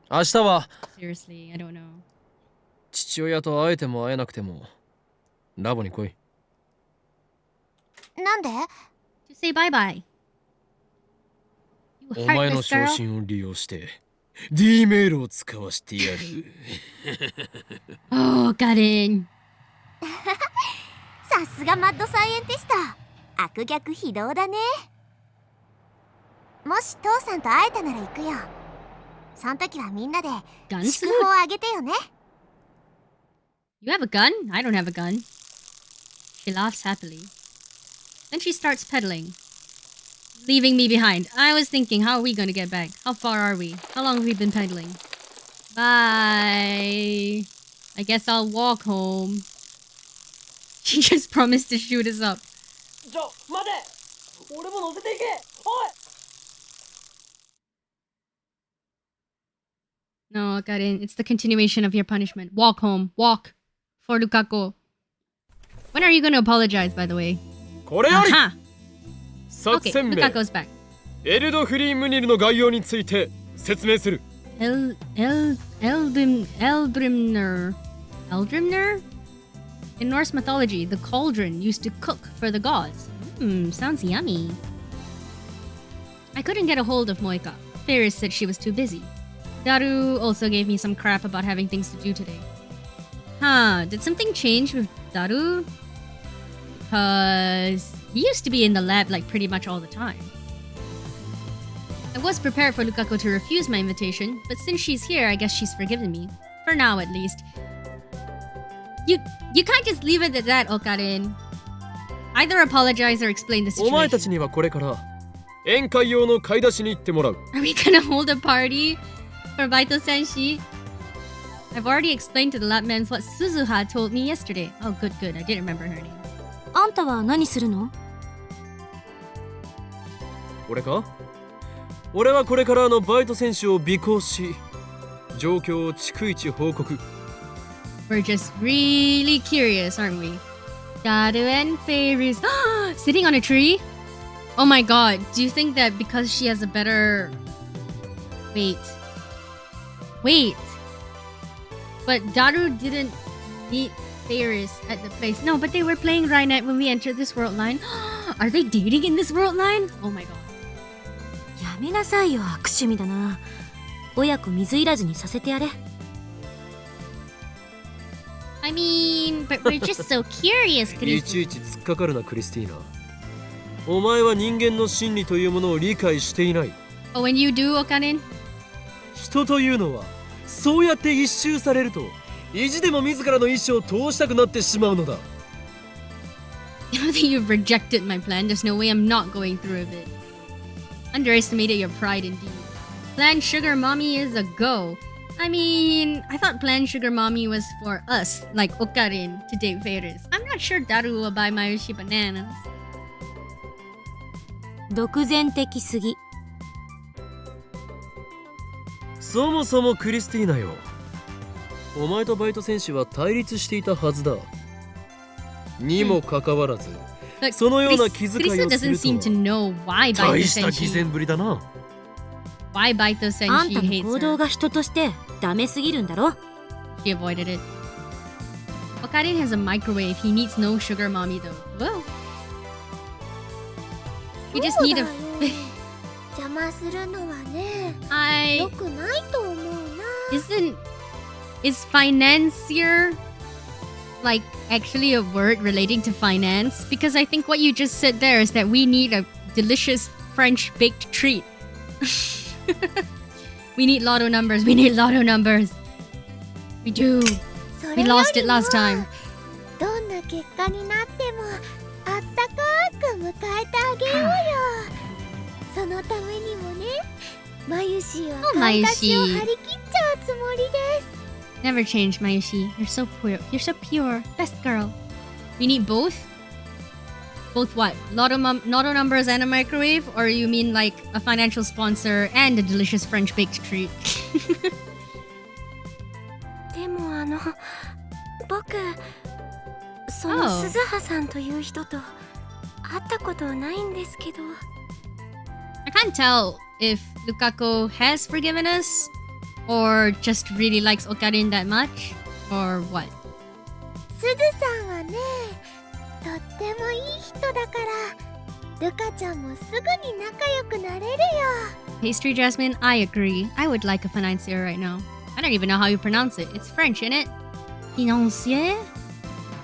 B: 明日は
A: Seriously, I don't know.
B: 父親と会えても会えなくてもラボに来い。
C: なんで？
A: To say bye-bye. You
B: お前の
A: heartless
B: 昇
A: girl.
B: 進を利用して D メールを使わしてやる。
A: Oh, Karin.
C: さすがマッドサイエンティスト。悪逆非道だね。もし父さんと会えたなら行くよ。その時はみんなで
A: Gun
C: 祝
A: suit?
C: 福をあげてよね。
A: You have a gun? I don't have a gun. She laughs happily. Then she starts pedaling, leaving me behind. I was thinking, how are we going to get back? How far are we? How long have we been pedaling? Bye. I guess I'll walk home. She just promised to shoot us up.
B: ちょ、待て！俺も乗せていけ！おい！
A: No, Karin, it's the continuation of your punishment. Walk home. Walk. For LUKAKO. When are you going to apologize, by the way?
B: これより
A: Aha!
B: 作
A: Okay,
B: 戦名
A: LUKAKO's back.
B: エルドフリー・ムニルの概要について説明する。
A: Eldrimner. Eldrimner? In Norse mythology, the cauldron used to cook for the gods. Sounds yummy. I couldn't get a hold of Moika. Ferris said she was too busy. Daru also gave me some crap about having things to do today. Huh, did something change with Daru? Because he used to be in the lab like pretty much all the time. I was prepared for LUKAKO to refuse my invitation, but since she's here, I guess she's forgiven me. For now, at least. You can't just leave it at that, OKARIN. Either apologize or explain the
B: お前たち
A: situation.
B: にはこれから宴会用の買い出しに行ってもらう。
A: Are we gonna hold a party for Baito Senshi? I've already explained to the lab men what Suzuha told me yesterday. Oh, good. I didn't remember her name.
E: あんたは何するの？
B: 俺か？俺はこれからバイト選手を尾行し、状況を逐一報告。
A: We're just really curious, aren't we? Daru and Fairies sitting on a tree? Oh my god, do you think that because she has a better... Wait. But Daru didn't meet Fairies at the place. No, but they were playing Rainet when we entered this world line. Are they dating in this world line? Oh my god.
E: やめなさいよ、悪趣味だな。親子水入らずにさせてやれ。
A: I mean, but we're just so curious,
B: いちいち突っかかるな、クリスティーナ。お前は人間の心理というものを理解していない。
A: Oh, when you do, OKARIN?
B: 人というのはそうやって一周されると意地でも自らの意志を通したくなってしまうのだ。
A: Now that you've rejected my plan, there's no way I'm not going through with it. Underestimated your pride indeed. Plan Sugar Mommy is a go. I mean, I thought Plan Sugar Mommy was for us, like OKARIN, to date Fairies. I'm not sure Daru will buy Mayushi bananas.
E: 独善的すぎ。
B: そもそもクリスティーナよ、お前とバイト選手は対立していたはずだ。にもかかわらず、
A: But
B: そのような気遣い
A: Chris
B: をす
A: doesn't
B: る
A: seem
B: と
A: to
B: は
A: know why
B: 大
A: Baito
B: した偽善
A: Senshi...
B: ぶりだな。
A: Why Baito
E: あん
A: Senshi
E: たの
A: hates
E: 行動
A: her.
E: が人としてダメすぎるんだろ。
A: She avoided it. OKARIN has a microwave. He needs no Sugar Mommy though. Whoa. We just
C: そう
A: need
C: だ
A: a...
C: よ。邪魔するのはね、
A: I...
C: 良くないと思うな。
A: Is financier like actually a word relating to finance? Because I think what you just said there is that we need a delicious French baked treat. We need lotto numbers. We need lotto numbers. We do.
C: それ
A: We
C: よ
A: lost
C: り
A: it
C: も
A: last time.
C: どんな結果になってもあったかく迎えてあげようよ。そのためにもね、マユシーは
A: Oh,
C: 買い出しを
A: Mayushi.
C: 張り切っちゃうつもりです。
A: Never change, Mayushi. You're so pure. You're so pure. Best girl. We need both? Both what? Lotto numbers and a microwave? Or you mean like a financial sponsor and a delicious French baked treat?
E: でも
C: 僕その
A: Oh.
C: 鈴葉さんという人と会ったことないんですけど。
A: I can't tell if Lukako has forgiven us or just really likes OKARIN that much or what.
C: 鈴さんはね、とってもいい人だからルカちゃんもすぐに仲良くなれるよ。
A: Pastry Jasmine, I agree. I would like a financier right now. I don't even know how you pronounce it. It's French, isn't it? Financier?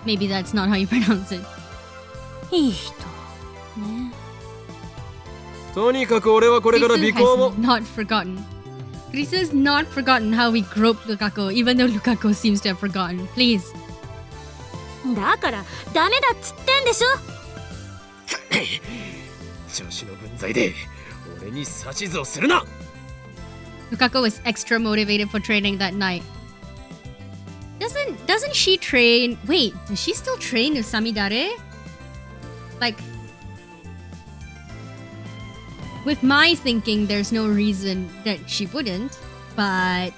A: Maybe that's not how you pronounce it.
E: いい人ね。
B: とにかく俺はこれから尾
A: Grisu
B: 行を
A: has not forgotten. Grisu has not forgotten how we groped Lukako, even though Lukako seems to have forgotten. Please.
E: だからダメだっつってんでしょ。
B: 調子の分際で俺に指図をするな。
A: Lukako was extra motivated for training that night. Doesn't she train? Wait, does she still train with Samidare? Like, with my thinking, there's no reason that she wouldn't. But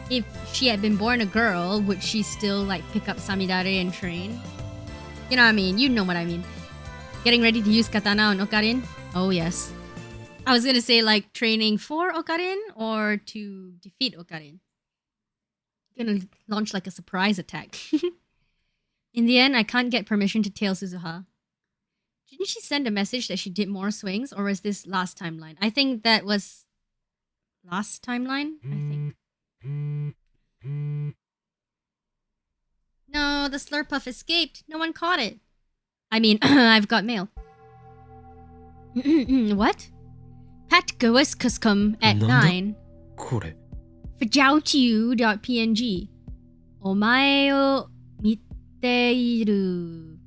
A: if she had been born a girl, would she still like pick up Samidare and train? You know what I mean? You know what I mean. Getting ready to use katana on OKARIN? Oh yes. I was gonna say like training for OKARIN or to defeat OKARIN. Gonna launch like a surprise attack. In the end, I can't get permission to tail Suzuha. Didn't she send a message that she did more swings, or was this last timeline? I think that was last timeline, I think. No, the Slurpuff escaped. No one caught it. I mean, I've got mail. What? Pat Goes Cuscum at 9.
B: これ
A: Fajoutiu.png お前を見ている。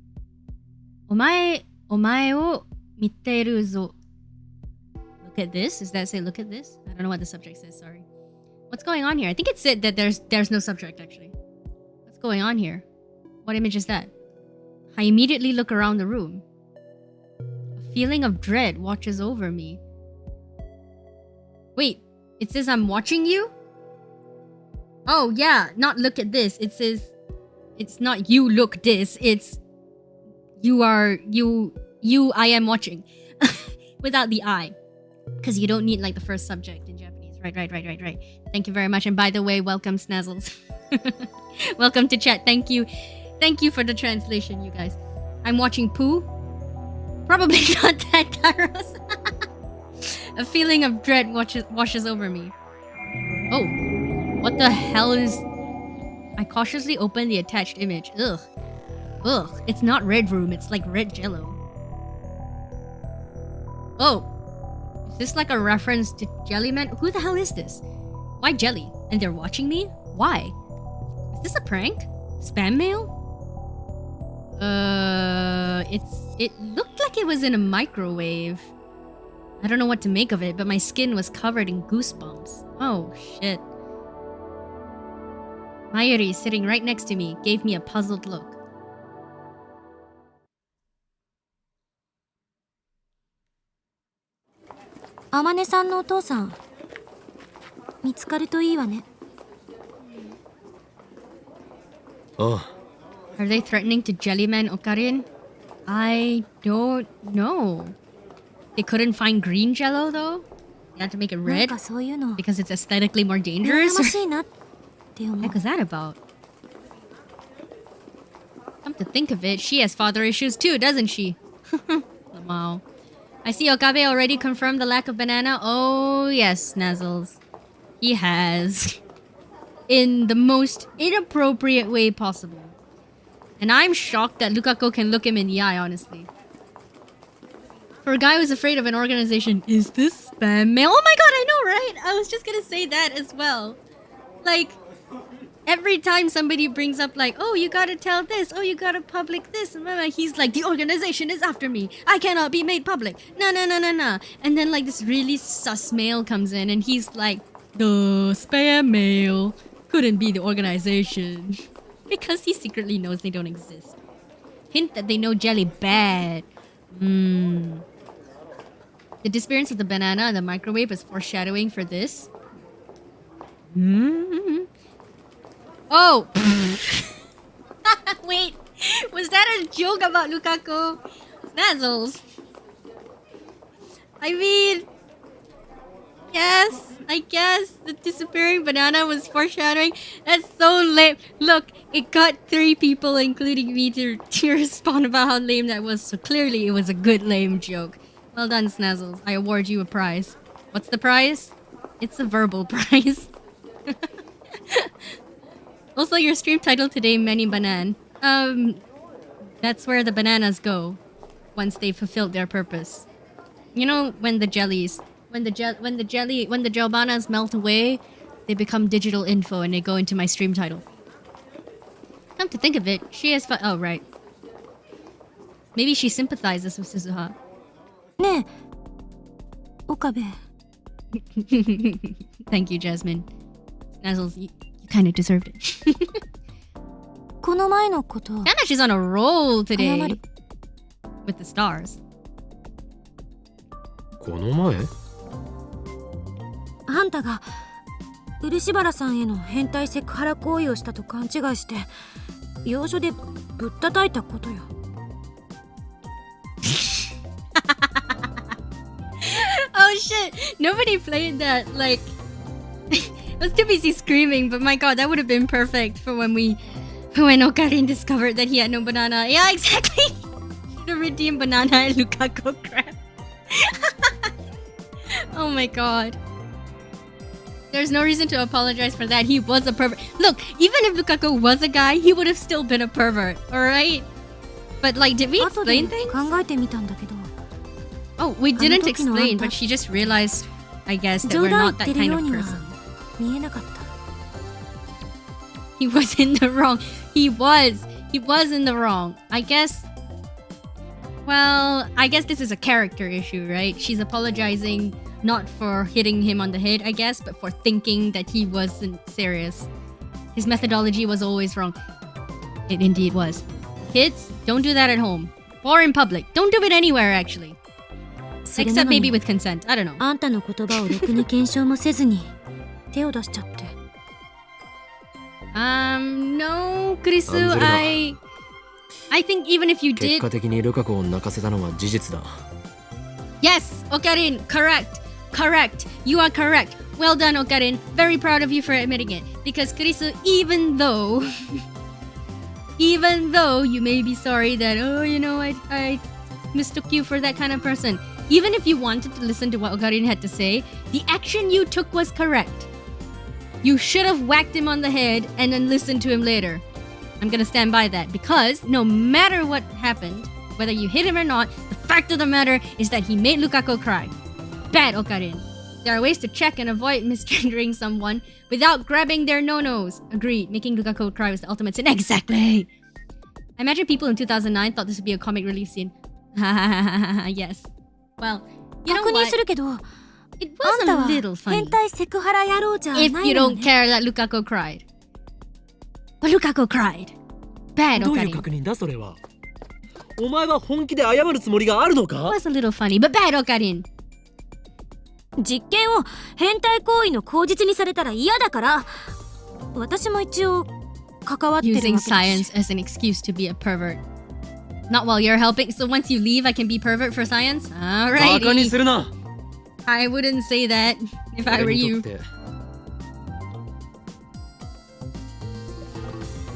A: お前を見てるぞ。Look at this? Does that say look at this? I don't know what the subject says, sorry. What's going on here? I think it said that there's no subject actually. What's going on here? What image is that? I immediately look around the room. A feeling of dread washes over me. Wait, it says I'm watching you? Oh yeah, not look at this. It says it's not you look this. It's you are you I am watching. Without the I. Because you don't need like the first subject in Japanese. Right. Thank you very much. And by the way, welcome Snazzles. Welcome to chat. Thank you. Thank you for the translation, you guys. I'm watching Pooh. Probably not that, Kairos. A feeling of dread washes over me. Oh, what the hell is... I cautiously open the attached image. Ugh. It's not red room, it's like red jello. Oh. Is this like a reference to Jellyman? Who the hell is this? Why jelly? And they're watching me? Why? Is this a prank? Spam mail? It looked like it was in a microwave. I don't know what to make of it, but my skin was covered in goosebumps. Oh, shit. Mayuri, sitting right next to me, gave me a puzzled look.
E: Amane さんのお父さん、見つかるといいわね。
B: ああ
A: Are they threatening to Jellyman OKARIN? I don't know. They couldn't find green jello though? They had to make it
E: なん
A: red
E: かそういうの
A: because it's aesthetically more
E: 羨
A: dangerous?
E: ましいなって思
A: What
E: う
A: the。heck was that about? Come to think of it, she has father issues too, doesn't she? Wow. I see Okabe already confirmed the lack of banana. Oh yes, Snazzles. He has. In the most inappropriate way possible. And I'm shocked that Lukako can look him in the eye, honestly. For a guy who's afraid of an organization, is this spam mail? Oh my god, I know, right? I was just gonna say that as well. Like, every time somebody brings up like, oh, you gotta tell this, oh, you gotta public this, he's like, the organization is after me. I cannot be made public. No. And then like this really sus mail comes in and he's like, the spam mail couldn't be the organization. Because he secretly knows they don't exist. Hint that they know jelly bad. The disappearance of the banana in the microwave is foreshadowing for this. Oh! Wait, was that a joke about Lukako? Snazzles. I mean, yes, I guess the disappearing banana was foreshadowing. That's so lame. Look, it got 3 people, including me, to respond about how lame that was. So clearly, it was a good lame joke. Well done, Snazzles. I award you a prize. What's the prize? It's a verbal prize. Also, your stream title today, Many Banan. That's where the bananas go once they've fulfilled their purpose. You know, when the jellies, when the gel bananas melt away, they become digital info and they go into my stream title. Come to think of it, she has oh, right. Maybe she sympathizes with Suzuha.
E: ねえ、岡部。
A: Thank you, Jasmine. Snazzles, you kind of deserved it.
E: この前のこと。
A: Anna, she's on a roll today.
E: 謝る。
A: With the stars.
B: この前？
E: あんたが漆原さんへの変態セクハラ行為をしたと勘違いして要所でぶったたいたことよ。
A: Oh shit! Nobody played that. Like, I was too busy screaming, but my god, that would have been perfect for when OKARIN discovered that he had no banana. Yeah, exactly. Should have redeemed banana and Lukako crap. Oh my god. There's no reason to apologize for that. He was a pervert. Look, even if Lukako was a guy, he would have still been a pervert. All right. But like, did we explain things?
E: 考えてみたんだけど。
A: Oh, we didn't explain, but she just realized, I guess, that we're not that kind of person.
E: 見えなかった。
A: He was in the wrong. He was in the wrong. I guess. Well, I guess this is a character issue, right? She's apologizing not for hitting him on the head, I guess, but for thinking that he wasn't serious. His methodology was always wrong. It indeed was. Kids, don't do that at home. Or in public. Don't do it anywhere, actually. Except maybe with consent. I don't know.
E: あんたの言葉をろくに検証もせずに手を出しちゃって。
A: No, Kurisu, I think even if you did...
B: 結果的にルカ子を泣かせたのは事実だ。
A: Yes, OKARIN, correct. Correct. You are correct. Well done, OKARIN. Very proud of you for admitting it. Because Kurisu, even though you may be sorry that, oh, you know, I mistook you for that kind of person. Even if you wanted to listen to what OKARIN had to say, the action you took was correct. You should have whacked him on the head and then listened to him later. I'm gonna stand by that because no matter what happened, whether you hit him or not, the fact of the matter is that he made Lukako cry. Bad, OKARIN. There are ways to check and avoid misgendering someone without grabbing their no-nos. Agreed, making Lukako cry was the ultimate sin. Exactly! I imagine people in 2009 thought this would be a comic relief scene. Yes. Well, you know
E: 確認
A: what?
E: するけど、
A: It
E: あ
A: was
E: んた
A: a
E: は
A: little funny.
E: 変態セクハラ野郎じゃない
A: If
E: の
A: you
E: よ
A: don't
E: ね。
A: care that Lukako cried. But Lukako cried. Bad,
B: どういう
A: OKARIN.
B: 確認だそれは。お前は本気で謝るつもりがあるのか？
A: It was a little funny, but bad, OKARIN.
E: 実験を変態行為の口実にされたら嫌だから、私も一応関わってるわけ
A: Using
E: だし。
A: science as an excuse to be a pervert. Not while you're helping. So once you leave, I can be pervert for science?
B: バカに
A: Alrighty.
B: するな。
A: I wouldn't say that if I were
B: 俺にと
A: you.
B: って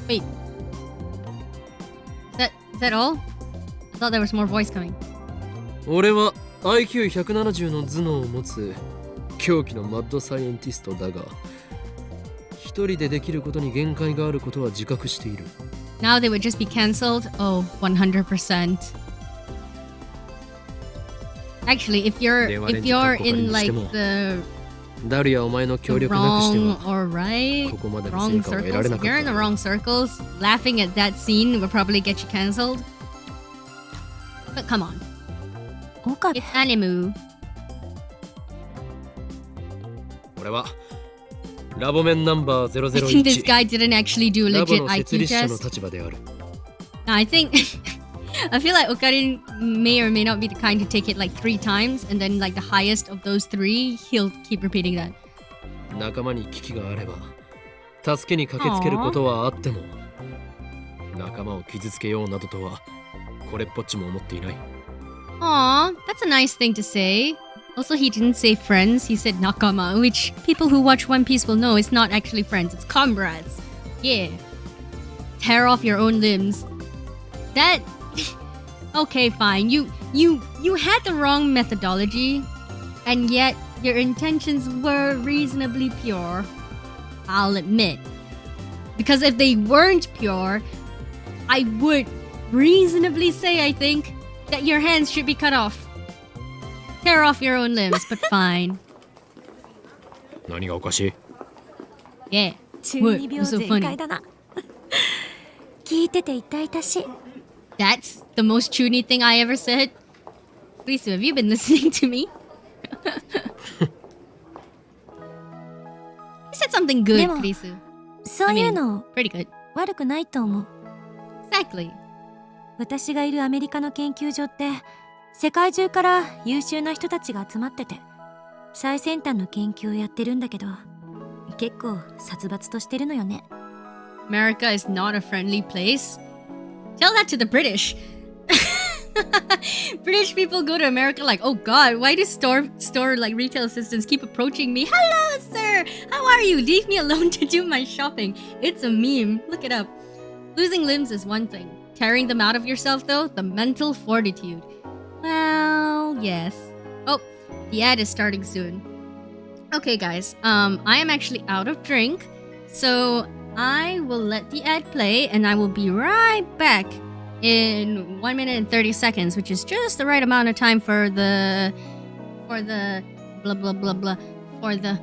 A: Wait. Is that all? I thought there was more voice coming.
B: 俺は IQ170 の頭脳を持つ狂気のマッドサイエンティストだが、一人でできることに限界があることは自覚している。
A: Now they would just be cancelled? Oh, 100%. Actually, if you're in like the
B: ダリアお前の協力なくして
A: wrong
B: は
A: or right,
B: ここまでの
A: wrong
B: 成果を得ら
A: circles,
B: れな
A: if
B: か
A: you're in the
B: った。
A: wrong circles, laughing at that scene would probably get you cancelled. But come on,
E: 岡部
A: it's anime.
B: 俺はラボメンナンバー
A: I think this
B: 001
A: guy didn't actually do a
B: ラボ
A: legit
B: の設
A: IQ
B: 立者の
A: test.
B: 立場である。
A: No, I think I feel like OKARIN may or may not be the kind to take it like 3 times, and then like the highest of those 3, he'll keep repeating that.
B: 仲間に危機があれば助けに駆けつけることはあっても仲間を傷つけようなどとはこれっぽっちも思っていない。
A: Aw, that's a nice thing to say. Also, he didn't say friends, he said nakama, which people who watch One Piece will know is not actually friends, it's comrades. Yeah. Tear off your own limbs. That... Okay, fine. You had the wrong methodology, and yet your intentions were reasonably pure. I'll admit. Because if they weren't pure, I would reasonably say, I think, that your hands should be cut off. Tear off your own limbs, but fine.
B: 何がおかしい？
A: Yeah.
E: 中
A: What?
E: 二
A: It was
E: 病
A: so
E: 全開
A: funny.
E: だな。聞いてて痛々しい。
A: That's the most chuny thing I ever said. Lisa, have you been listening to me? You said something good,
E: でも、
A: Lisa.
E: そういうの
A: Pretty good.
E: 悪くないと思う。
A: Exactly.
E: 私がいるアメリカの研究所って世界中から優秀な人たちが集まってて最先端の研究をやってるんだけど結構殺伐としてるのよね。
A: America is not a friendly place. Tell that to the British. British people go to America like, oh god, why do store like retail assistants keep approaching me? Hello, sir. How are you? Leave me alone to do my shopping. It's a meme. Look it up. Losing limbs is one thing. Tearing them out of yourself, though, the mental fortitude. Well, yes. Oh, the ad is starting soon. Okay, guys. I am actually out of drink, so I will let the ad play, and I will be right back in 1 minute and 30 seconds, which is just the right amount of time for the blah blah blah blah for the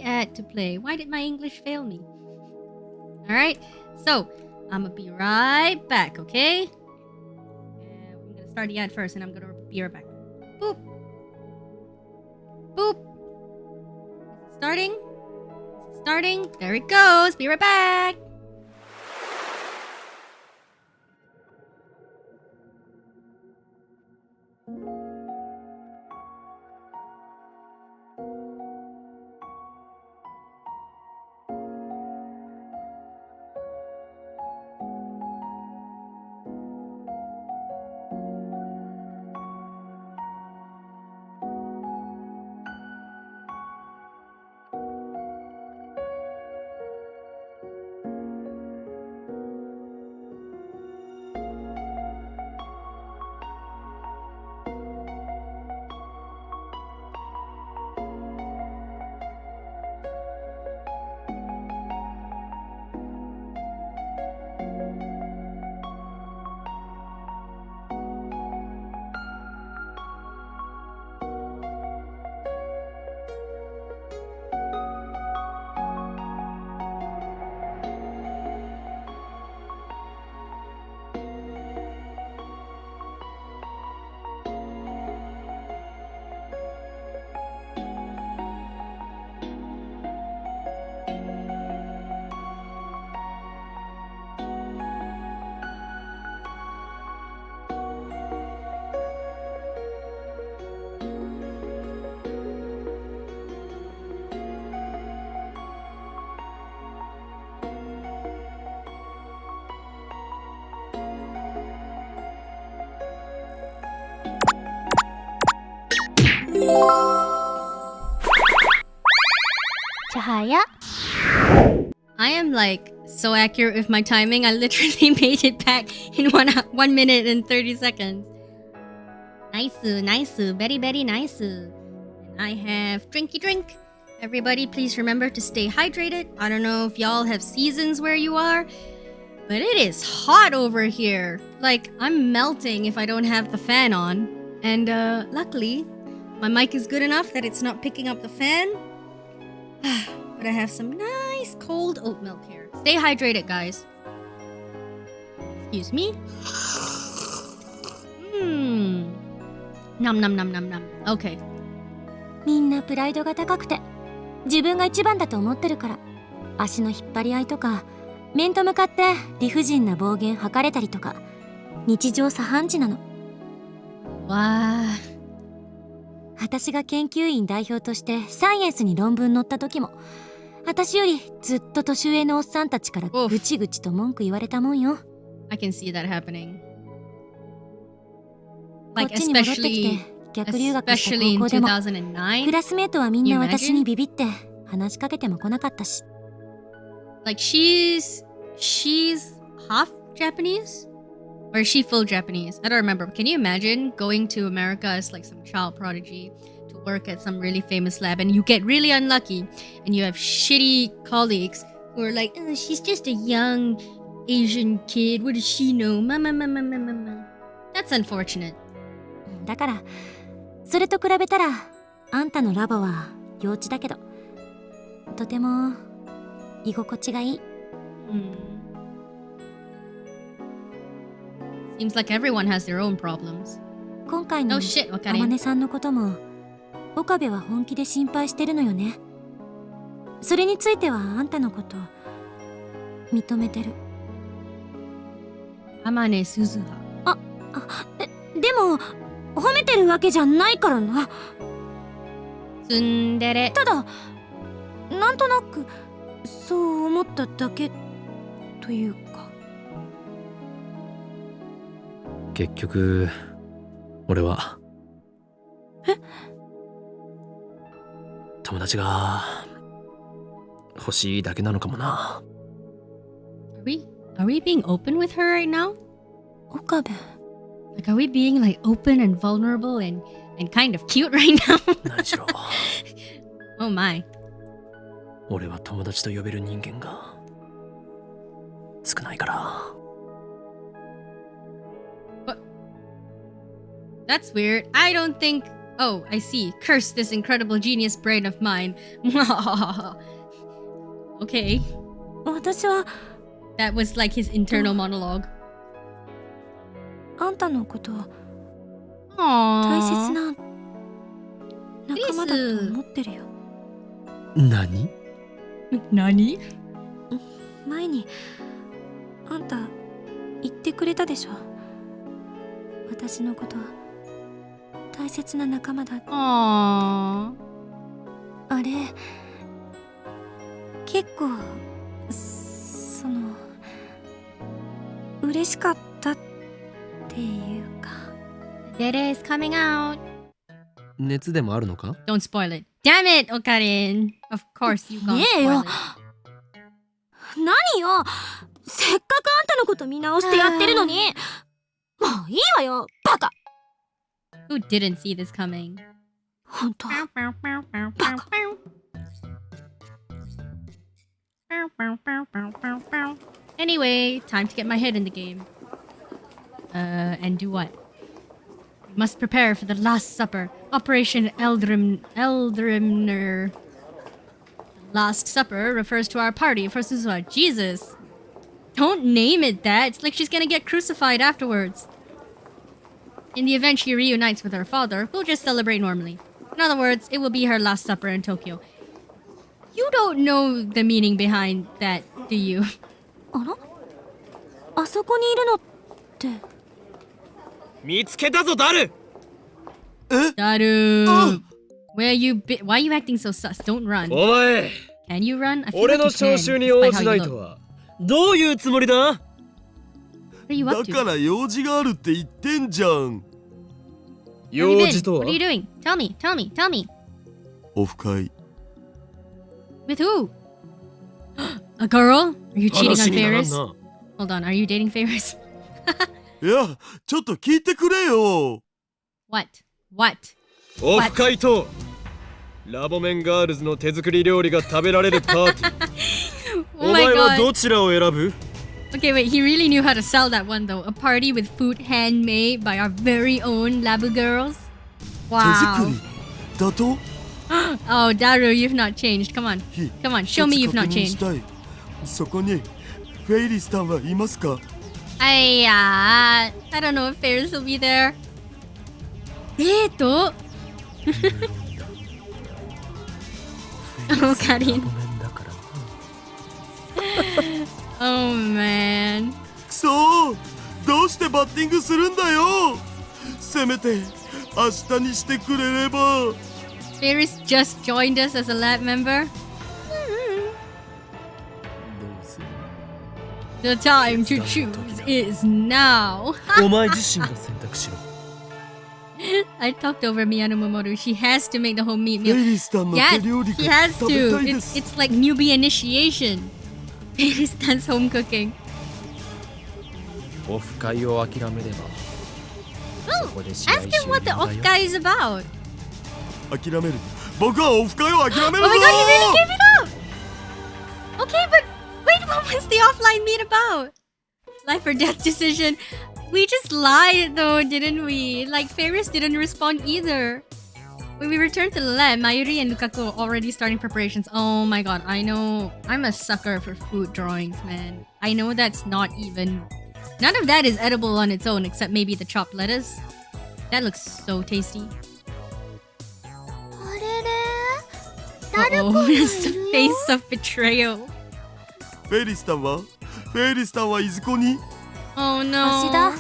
A: ad to play. Why did my English fail me? All right, so I'm gonna be right back, okay? And I'm gonna start the ad first, and I'm gonna be right back. Boop, boop. Starting. Starting. There it goes. Be right back.
C: Cahaya.
A: I am like so accurate with my timing. I literally made it back in 1 minute and 30 seconds. Nice, very, very nice. And I have drinky drink. Everybody, please remember to stay hydrated. I don't know if y'all have seasons where you are, but it is hot over here. Like, I'm melting if I don't have the fan on. And luckily, my mic is good enough that it's not picking up the fan. But I have some nice cold oat milk here. Stay hydrated, guys. Excuse me. Nom nom nom nom nom. Okay.
E: みんなプライドが高くて自分が一番だと思ってるから足の引っ張り合いとか面と向かって理不尽な暴言吐かれたりとか日常茶飯事なの。
A: わ
E: 私が研究員代表としてサイエンスに論文載った時も私よりずっと年上のおっさんたちから
A: おう
E: ぐちぐちと文句言われたもんよ。
A: I can see that happening.
E: こっ
A: Like
E: ちに戻ってき
A: especially
E: て逆留学した
A: especially in
E: 高校でもク
A: 2009.
E: ラスメートはみんな
A: Can you imagine?
E: 私にビビって話しかけても来なかったし。
A: Like she's half Japanese? Or is she full Japanese? I don't remember. Can you imagine going to America as like some child prodigy to work at some really famous lab and you get really unlucky and you have shitty colleagues who are like, oh, she's just a young Asian kid. What does she know? Mama. That's unfortunate.
E: だからそれと比べたらあんたのラボは幼稚だけどとても居心地がいい。
A: Seems like everyone has their own problems.
E: 今回の
A: Oh shit,
E: あ
A: Wakarin.
E: まねさんのことも岡部は本気で心配してるのよね。それについてはあんたのこと認めてる。
A: Amane Suzuha.
E: でも褒めてるわけじゃないからな。
A: Tsundere.
E: ただなんとなくそう思っただけというか。
B: 結局俺は友達が欲しいだけなのかもな。
A: Are we being open with her right now?
E: 岡部
A: Like, are we being like open and vulnerable and kind of cute right now?
B: 何しろ
A: Oh my.
B: 俺は友達と呼べる人間が少ないから。
A: That's weird. I don't think. Oh, I see. Curse this incredible genius brain of mine. Okay.
E: 私は
A: That was like his internal monologue.
E: あんたのこと大切
A: Aww.
E: な仲間だと思ってるよ。
B: 何？
A: Nani?
E: 前にあんた言ってくれたでしょ。私のこと大切な仲間だ。
A: Aww.
E: あれ結構その嬉しかったっていうか。
A: Dere is coming out.
B: 熱でもあるのか？
A: Don't spoil it. Damn it, Okarin. Of course you gonna
E: ねえよ
A: spoil it.
E: 何よ、せっかくあんたのこと見直してやってるのに。もういいわよ、バカ。
A: Who didn't see this coming?
E: 本当
A: Anyway, time to get my head in the game. And do what? We must prepare for the Last Supper. Operation Eldrimner. Last Supper refers to our party for Suzuha. Jesus! Don't name it that. It's like she's gonna get crucified afterwards. In the event she reunites with her father, we'll just celebrate normally. In other words, it will be her last supper in Tokyo. You don't know the meaning behind that, do you?
E: あら、あそこにいるのって。
B: 見つけたぞダル。
A: Daru! Why are you acting so sus? Don't run.
B: お前
A: Can you run? I feel
B: 俺
A: like
B: の
A: you
B: 招
A: can,
B: 集に
A: despite
B: 応
A: how
B: じな
A: you
B: いと
A: look.
B: はどういうつもりだ？
A: What are you
D: だ
A: up
D: か
A: to?
D: ら用事があるって言ってんじゃん。
A: Where have you
B: 用
A: been?
B: 事とは
A: What are you doing? Tell me. Tell me.
D: オフ会
A: With who? A girl? Are you cheating
B: 話
A: on
B: にならん
A: Ferris?
B: な。
A: Hold on, are you dating Ferris?
D: いやちょっと聞いてくれよ。
A: What?
B: オフ会とラボメンガールズの手作り料理が食べられるパーティー。
A: Oh
B: お
A: my
B: 前は
A: god.
B: どちらを選ぶ？
A: Okay, wait, he really knew how to sell that one though. A party with food handmade by our very own Labu girls.
D: 手
A: Wow.
D: 作りだと
A: Oh, Daru, you've not changed. Come on.
D: ひ
A: Come on, show me you've
D: 一つ
A: not
D: 確認
A: changed.
D: したい。そこにフェイリスさんはいますか？
A: I don't know if Ferris will be there. OKARIN.
B: ラボメンだからな。
A: Oh man.
D: くそー、どうしてバッティングするんだよ。せめて明日にしてくれれば。
A: Ferris just joined us as a lab member. The time to choose is now.
B: お前自身が選択しろ。
A: I talked over Miyano Momoru. She has to make the whole meat
D: フ
A: meal.
D: ェリスタンの
A: Yes,
D: 手料理
A: he
D: が
A: has
D: 食べ
A: to.
D: たいで
A: It's,
D: す。
A: it's like newbie initiation. Stan's home cooking.
B: オフ会を諦めれば。
A: Oh,
B: そこで試合
A: ask him what the
B: 終了
A: off
B: だよ。
A: guy is about.
D: 諦める。僕はオフ会を諦める
A: Oh
D: ぞ
A: my god, he really gave it up! Okay, but wait, what was the offline meet about? Life or death decision. We just lied though, didn't we? Like, Ferris didn't respond either. When we returned to the lab, Mayuri and Lukako were already starting preparations. Oh my god, I know. I'm a sucker for food drawings, man. I know that's not even... None of that is edible on its own, except maybe the chopped lettuce. That looks so tasty.
C: あれれ誰か
A: Uh-oh,
C: がい
A: it's the
C: るよ
A: face of betrayal.
D: フェリスタンはフェリスタンはいずこに
A: Oh no.
E: 芦田、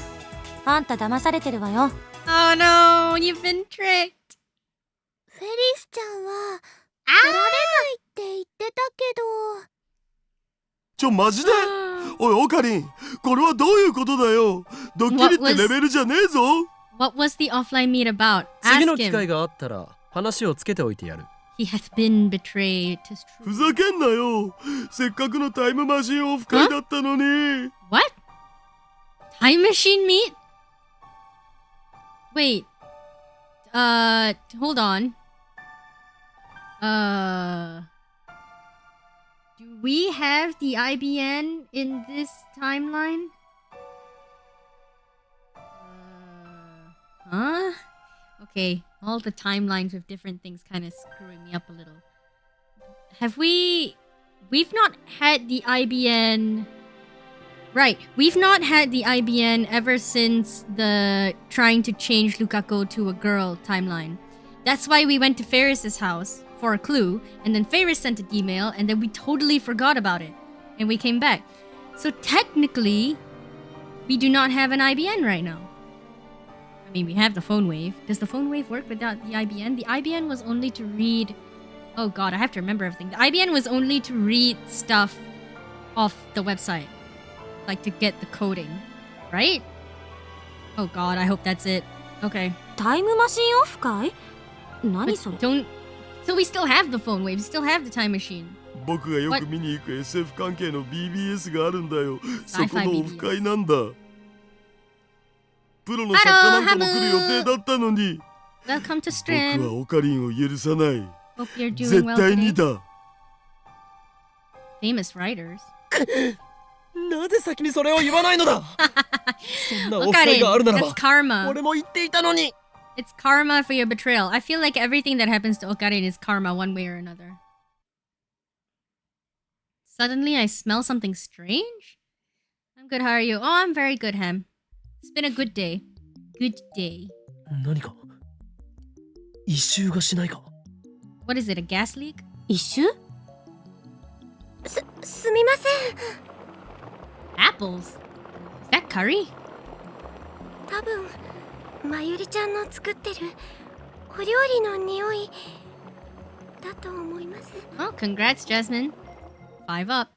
E: あんた騙されてるわよ。
A: Oh no, you've been tricked.
C: フェリスちゃんは来られないって言ってたけど
D: マジでおいオカリンこれはどういうことだよドッキリってレベルじゃねえぞ
A: What was the offline meet about?
B: 次
A: Ask
B: の機会
A: him.
B: があったら話をつけておいてやる。
A: He hath been betrayed. 'Tis
D: ふ
A: true.
D: ざけんなよせっかくのタイムマシンオフ会だったのに
A: What? Time machine meet? Wait. Hold on. Do we have the IBN in this timeline? Huh? Okay, all the timelines with different things kind of screwing me up a little. We've not had the IBN... Right, we've not had the IBN ever since the trying to change Lukako to a girl timeline. That's why we went to Ferris's house for a clue, and then Ferris sent an email, and then we totally forgot about it. And we came back. So technically, we do not have an IBN right now. I mean, we have the phone wave. Does the phone wave work without the IBN? The IBN was only to read... Oh god, I have to remember everything. The IBN was only to read stuff off the website. Like to get the coding. Right? Oh god, I hope that's it. Okay.
E: タイムマシンオフ会？ 何
A: But
E: それ？
A: don't... So we still have the phone wave. We still have the time machine.
D: 僕がよく見に行く SF 関係の BBS があるんだよそこのオフ会なんだプロの作家なんかも来る予定だったのに
A: Welcome to
D: 僕
A: stream.
D: はオカリンを許さない
A: Hope you're doing
D: 絶
A: well
D: 対
A: today.
D: にだ
A: Famous writers.
B: なぜ先にそれを言わないのだそんなオフ
A: Look at
B: 会
A: it.
B: があるなら
A: That's
B: ば
A: karma.
B: 俺も言っていたのに
A: It's karma for your betrayal. I feel like everything that happens to OKARIN is karma one way or another. Suddenly I smell something strange? I'm good, how are you? Oh, I'm very good, Ham. It's been a good day. Good day.
B: 何か異臭がしないか
A: What is it, a gas leak?
E: 一周？
C: すみません
A: Apples? Is that curry?
C: 多分まゆりちゃんの作ってるお料理の匂いだと思います
A: Oh, congrats, Jasmine. 5 up.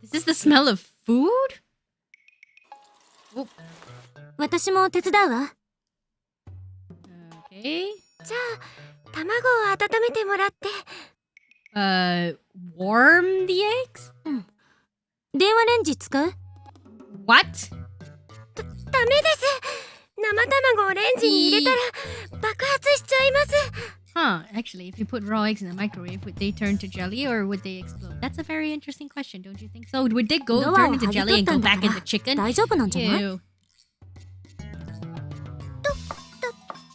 A: Is this the smell of food? Oh,
E: 私も手伝うわ。
A: okay.
C: じゃあ卵を温めてもらって
A: Warm the eggs?
E: 電話レンジ使う？
A: What?
C: ダメです生卵をレンジに入れたら爆発しちゃいます
A: Huh, actually, if you put raw eggs in the microwave, would they turn to jelly or would they explode? That's a very interesting question, don't you think so? Would they go
E: Noah,
A: turn into
E: have you
A: jelly and go
E: done
A: back
E: that?
A: into chicken?
E: 大丈夫なんじゃない？
A: Ew.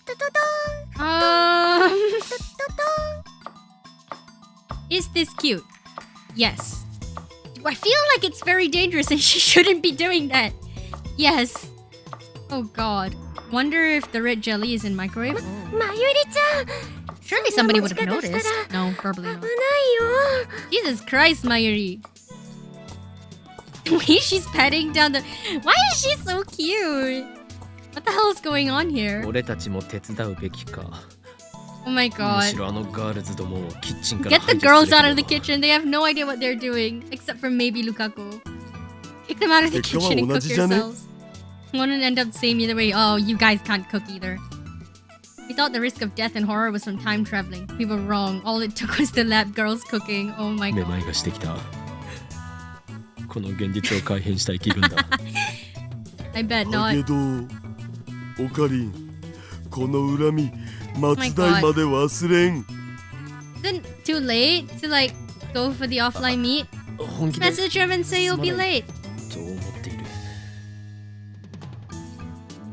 C: トトトーン
A: Um,
C: トト
A: is this cute? Yes. Do I feel like it's very dangerous and she shouldn't be doing that? Yes. Oh god. Wonder if the red jelly is in microwave?
C: ーンまゆりちゃん
A: Surely somebody would have noticed. No, probably
C: 危
A: not.
C: ないよ
A: Jesus Christ, Mayuri. The way she's patting down the... Why is she so cute? What the hell is going on here?
B: 俺たちも手伝うべきか
A: Oh my
B: む
A: god.
B: しろあのガールズどもをキッチンから
A: Get
B: 排
A: the
B: 除
A: girls
B: すべ
A: out
B: き
A: of the
B: だわ
A: kitchen. They have no idea what they're doing, except for maybe Lukako. Kick them out of the
D: 結果は
A: kitchen and
D: 同
A: cook
D: じじゃね？
A: yourselves. Wouldn't end up same either way. Oh, you guys can't cook either. We thought the risk of death and horror was from time traveling. We were wrong. All it took was the lab girls cooking. Oh my
B: め
A: god.
B: まいがしてきたこの現実を改変したい気分だ
A: I bet
D: だ
A: not.
D: けどオカリンこの恨み松代まで忘れん。
A: Isn't it too late to like go for the offline meet?
B: 本気で
A: Message him and say you'll be late.
B: と思っている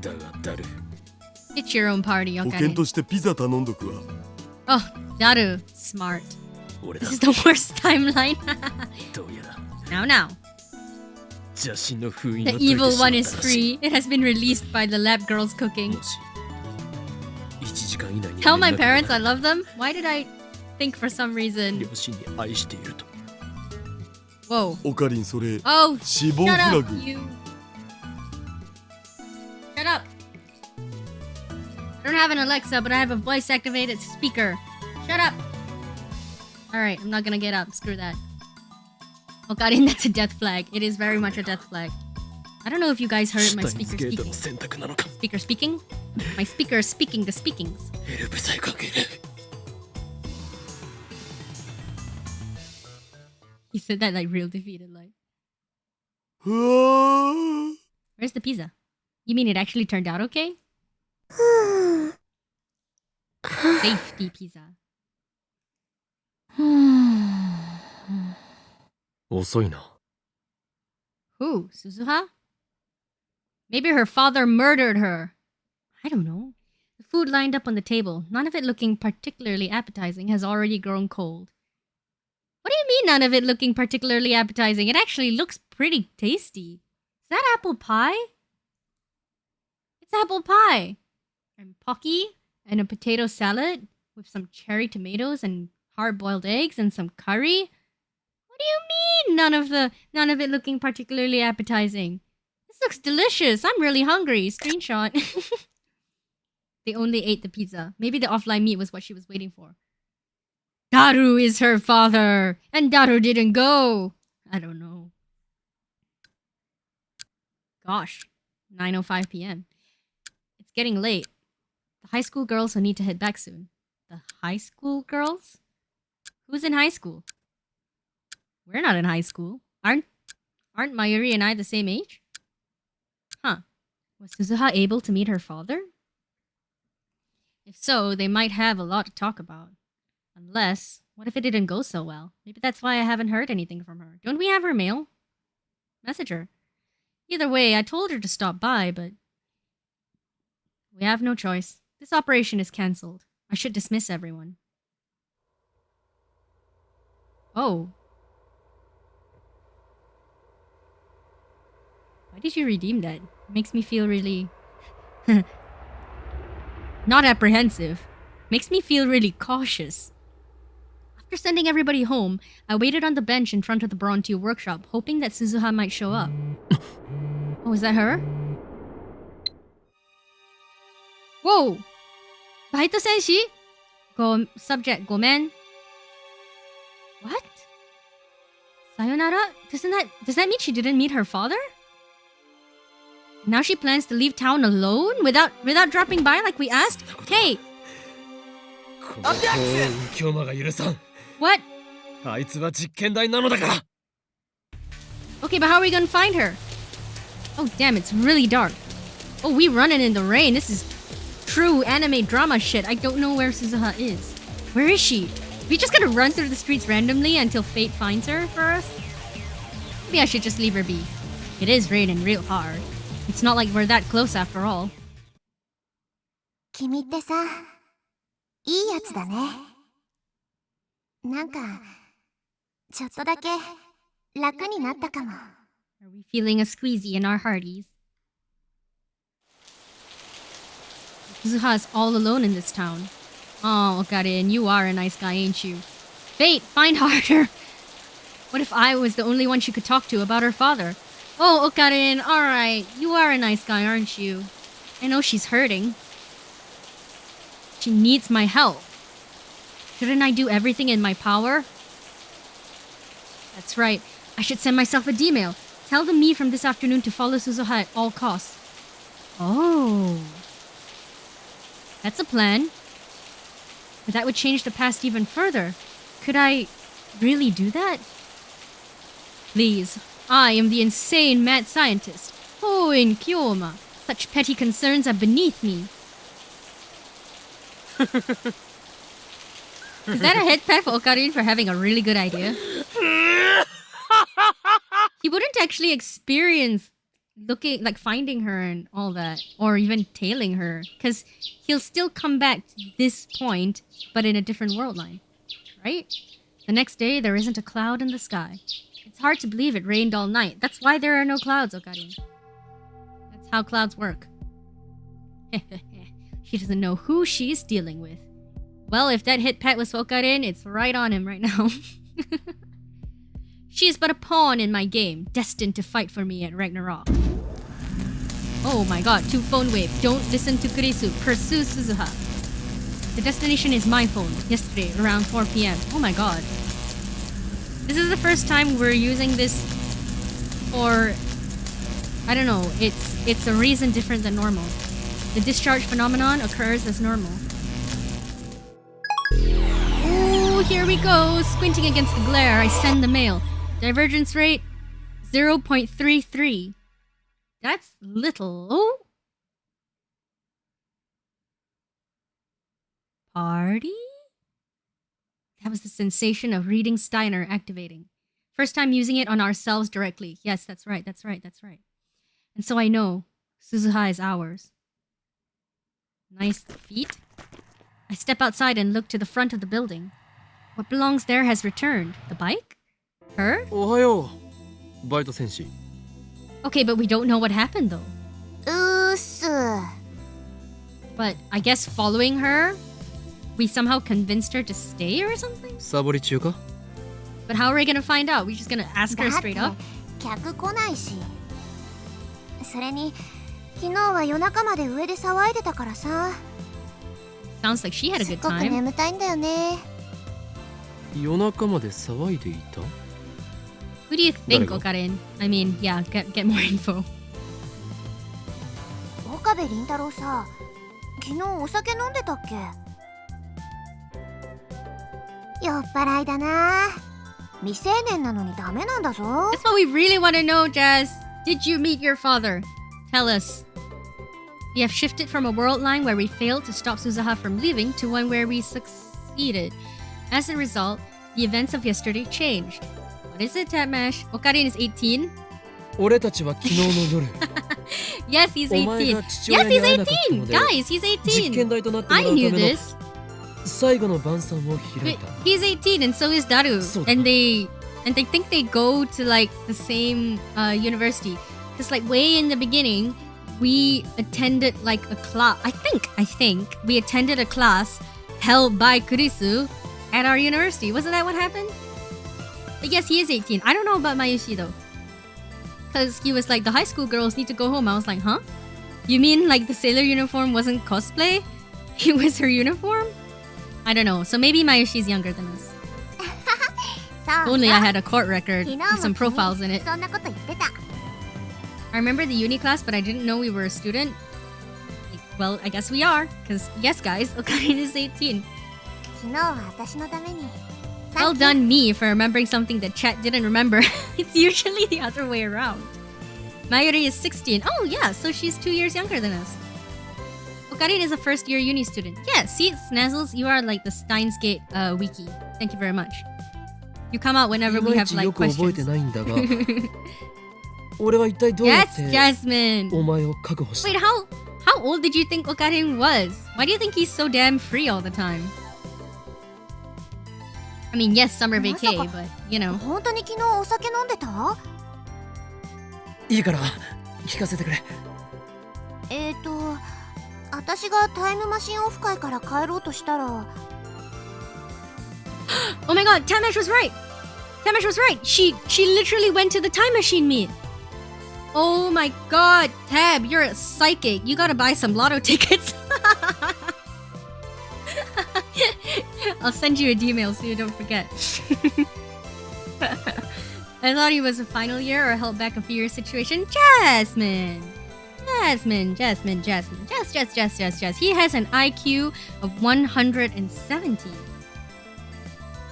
B: だがダル
A: It's your own party,
D: 保険
A: okay?
D: としてピザ頼んどくわ。
A: Oh, Daru. Smart.
B: 俺だ
A: This is the worst timeline.
B: どうやら
A: now, now.
B: 邪神の封印
A: The
B: が解いてしま
A: evil
B: った
A: one
B: ら
A: is
B: しい
A: free. It has been released by the lab girls cooking.
B: もし1時間以内に
A: Tell my
B: 連絡が
A: parents I love them? Why did I think for some reason?
B: 両親に愛していると
A: Whoa.
D: オカリンそれ
A: Oh,
D: 死亡フ
A: shut
D: ラ
A: up,
D: グ。
A: you. Shut up. I don't have an Alexa, but I have a voice activated speaker. Shut up. Alright, I'm not gonna get up. Screw that. OKARIN, that's a death flag. It is very much a death flag. I don't know if you guys heard my
B: シュタイン
A: speaker
B: ズゲート
A: speaking.
B: の選択なのか
A: Speaker speaking? My speaker is speaking the speakings.
B: ヘルプさえかける
A: He said that like real defeated, like.
D: うわー
A: Where's the pizza? You mean it actually turned out okay? Safety pizza.
B: 遅いな
A: Who? Suzuha? Maybe her father murdered her. I don't know. The food lined up on the table, none of it looking particularly appetizing, has already grown cold. What do you mean none of it looking particularly appetizing? It actually looks pretty tasty. Is that apple pie? It's apple pie. And pocky and a potato salad with some cherry tomatoes and hard-boiled eggs and some curry. What do you mean none of it looking particularly appetizing? This looks delicious. I'm really hungry. Screenshot. They only ate the pizza. Maybe the offline meat was what she was waiting for. Daru is her father, and Daru didn't go. I don't know. Gosh, 9:05 p.m. It's getting late. The high school girls will need to head back soon. The high school girls? Who's in high school? We're not in high school. Aren't Mayuri and I the same age? Huh. Was Suzuha able to meet her father? If so, they might have a lot to talk about. Unless, what if it didn't go so well? Maybe that's why I haven't heard anything from her. Don't we have her mail? Message her. Either way, I told her to stop by, but we have no choice. This operation is cancelled. I should dismiss everyone. Oh. Why did you redeem that? It makes me feel really... not apprehensive. Makes me feel really cautious. After sending everybody home, I waited on the bench in front of the Bronte workshop, hoping that Suzuha might show up. Oh, is that her? Whoa! Bahito senshi? Subject, gomen. What? Sayonara? Does that mean she didn't meet her father? Now she plans to leave town alone without dropping by like we asked? Hey!
B: この幸運京馬が許さん
A: What?
B: あいつは実験台なのだから
A: Okay, but how are we gonna find her? Oh damn, it's really dark. Oh, we running in the rain. This is true anime drama shit. I don't know where Suzuha is. Where is she? We just gotta run through the streets randomly until fate finds her for us? Maybe I should just leave her be. It is raining real hard. It's not like we're that close after all.
C: 君ってさ、いいやつだね。なんか、ちょっとだけ楽になったかも。
A: Are we feeling a squeezy in our hearties? Suzuha is all alone in this town. Oh, OKARIN, you are a nice guy, ain't you? Fate, find harder! What if I was the only one she could talk to about her father? Oh, OKARIN, alright. You are a nice guy, aren't you? I know she's hurting. She needs my help. Shouldn't I do everything in my power? That's right. I should send myself a D-mail. Tell the me from this afternoon to follow Suzuha at all costs. Oh. That's a plan. But that would change the past even further. Could I really do that? Please. I am the insane mad scientist. Oh, in Kyoma. Such petty concerns are beneath me. Is that a head pat for Okarin for having a really good idea? He wouldn't actually experience finding her and all that, or even tailing her, because he'll still come back to this point, but in a different world line, right? The next day, there isn't a cloud in the sky. It's hard to believe it rained all night. That's why there are no clouds, Okarin. That's how clouds work. She doesn't know who she's dealing with. Well, if that hit pet was Okarin, it's right on him right now. She is but a pawn in my game, destined to fight for me at Ragnarok. Oh my god, 2 phone wave. Don't listen to Kurisu. Pursue Suzuha. The destination is my phone. Yesterday, around 4 p.m. Oh my god. This is the first time we're using this for... I don't know, it's a reason different than normal. The discharge phenomenon occurs as normal. Ooh, here we go. Squinting against the glare, I send the mail. Divergence rate 0.33. That's little. Oh. Party? That was the sensation of reading Steiner activating. First time using it on ourselves directly. Yes, that's right. And so I know Suzuha is ours. Nice feet. I step outside and look to the front of the building. What belongs there has returned. The bike? Her?
B: おはよう、バイト戦士。
A: Okay, but we don't know what happened though.
C: うっす。
A: But I guess following her, we somehow convinced her to stay or something?
B: サボり中か？
A: But how are we gonna find out? We're just gonna ask her straight up?
C: 客来ないし。それに、昨日は夜中まで上で騒いでたからさ。
A: Sounds like she had a
C: すっ
A: good
C: ごく
A: time.
C: 眠たいんだよね。
B: 夜中まで騒いでいた？
A: Who do you think,
B: 誰が？
A: Okarin? I mean, yeah, get more info.
C: 岡部倫太郎さ、昨日お酒飲んでたっけ？酔っ払いだな。未成年なのにダメなんだぞ。
A: That's what we really want to know, Jazz. Did you meet your father? Tell us. We have shifted from a world line where we failed to stop Suzuha from leaving to one where we succeeded. As a result, the events of yesterday changed. What is it, Tatmash? Okarin is 18?
B: 俺たちは昨日の夜、
A: Yes, he's
B: お前
A: 18.
B: が父
A: Yes,
B: 親に
A: he's
B: 会えなかった
A: 18.
B: ので、
A: Guys, he's
B: 実験
A: 18.
B: 台となっても
A: I
B: らうた
A: knew
B: めの
A: this.
B: 最後の晩餐を開いた。
A: He's 18 and so is Daru.
B: So-
A: And they think they go to like the same university. Because like way in the beginning, we attended like a class. I think we attended a class held by Kurisu at our university. Wasn't that what happened? But yes, he is 18. I don't know about Mayushi though. Because he was like, the high school girls need to go home. I was like, huh? You mean like the sailor uniform wasn't cosplay? It was her uniform? I don't know. So maybe Mayushi's younger than us.
C: そう
A: Only I had a court record
C: 昨日
A: with some
C: も君
A: profiles in it.
C: そんなこと言ってた。
A: I remember the uni class, but I didn't know we were a student. Well, I guess we are. Because, yes, guys, Okarin is 18.
C: 昨日は私のために。
A: Well done me for remembering something that chat didn't remember. It's usually the other way around. Mayuri is 16. Oh, yeah, so she's 2 years younger than us. Okarin is a first-year uni student. Yeah, see, Snazzles, you are like the Steins Gate wiki. Thank you very much. You come out
B: い
A: whenever
B: ま
A: we
B: い
A: have
B: ち
A: like
B: よく覚えて
A: questions.
B: ないんだが、俺は一体どうやっ
A: Yes,
B: て
A: Jasmine.
B: お前を確保した？
A: Wait, how old did you think Okarin was? Why do you think he's so damn free all the time? I mean, yes, summer vacay,
C: Masaka-
A: but you know.
C: 本当に昨日お酒飲んでた？
B: いいから聞かせてくれ。
C: 私がタイムマシンオフ会から帰ろうとしたら。
A: Oh my god, Tamash was right! Tamash was right! She literally went to the time machine meet! Oh my god, Tab, you're a psychic. You gotta buy some lotto tickets. I'll send you a Gmail so you don't forget. I thought he was a final year or held back a few year situation. Jasmine! Jasmine. Jess. He has an IQ of 170.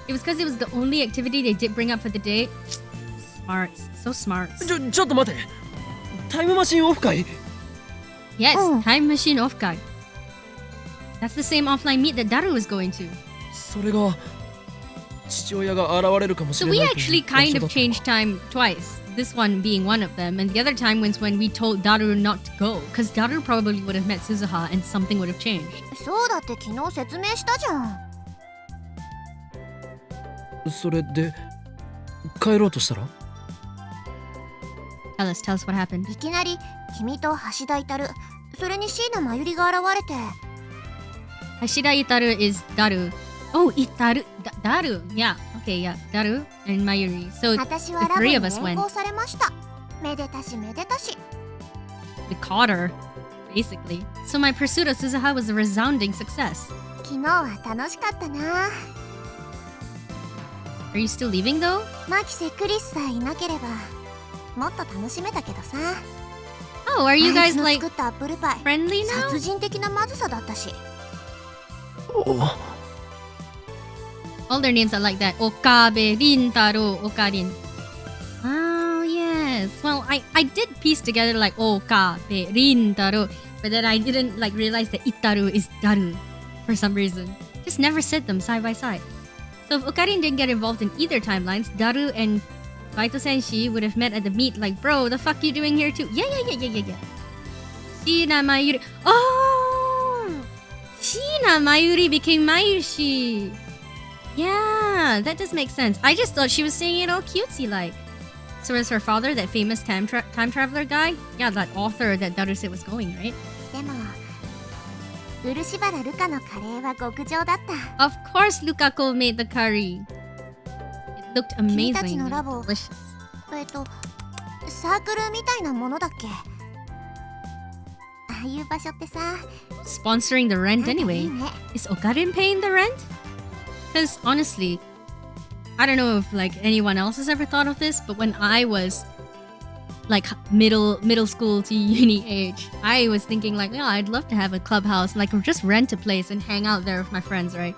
A: It was because it was the only activity they did bring up for the day. Smarts. So smarts.
B: ちょっと待て。タイムマシンオフ会
A: Yes, time machine off guard. That's the same offline meet that Daru was going to.
B: それが父親が現れるかもし
A: So
B: れない
A: we actually kind of changed time twice. This one being one of them, and the other time was when we told Daru not to go, because Daru probably would have met Suzuha and something would have changed.
C: そうだって昨日説明したじゃん。
B: それで帰ろうとしたら
A: Tell us what happened.
C: いきなり君と橋田至、それに椎名真由里が現れて。
A: Hashida Itaru is Daru. Oh, Itaru. Daru. Yeah. Okay, yeah. Daru and Mayuri. So
C: 私は
A: the
C: ラボ
A: three
C: に
A: of
C: 連
A: us went.
C: 行されました。めでたしめでたし。
A: We caught her, basically. So my pursuit of Suzuha was a resounding success.
C: 昨日は楽しかったな。
A: Are you still leaving though?
C: マキセクリスさえいなければもっと楽しめたけどさ。
A: Oh, are you
C: あい
A: guys
C: つの
A: like
C: 作ったアップルパイ
A: friendly now?
C: 殺人的なまずさだったし。
A: All their names are like that. Okabe, Rintaro, Okarin. Oh, yes. Well, I did piece together like Okabe, Rintaro, but then I didn't like realize that Itaru is Daru for some reason. Just never said them side by side. So if Okarin didn't get involved in either timelines, Daru and Baito Senshi would have met at the meet like, bro, the fuck you doing here too? Yeah. Shina Mayuri. Oh! Shina Mayuri became Mayushi. Yeah, that does make sense. I just thought she was saying it all cutesy like. So is her father that famous time traveler guy? Yeah, that author that Daru said was going, right?
C: でも漆原ルカのカレーは極上だった。
A: Of course LUKAKO made the curry. It looked
C: 君たち
A: amazing
C: の
A: and
C: ラボ
A: delicious.
C: サークルみたいなものだっけ。ああいう場所ってさ、
A: Sponsoring the rent
C: なんかいい
A: anyway.
C: ね。
A: Is Okarin paying the rent? Because honestly, I don't know if like anyone else has ever thought of this, but when I was like middle school to uni age, I was thinking like, yeah, I'd love to have a clubhouse, like just rent a place and hang out there with my friends, right?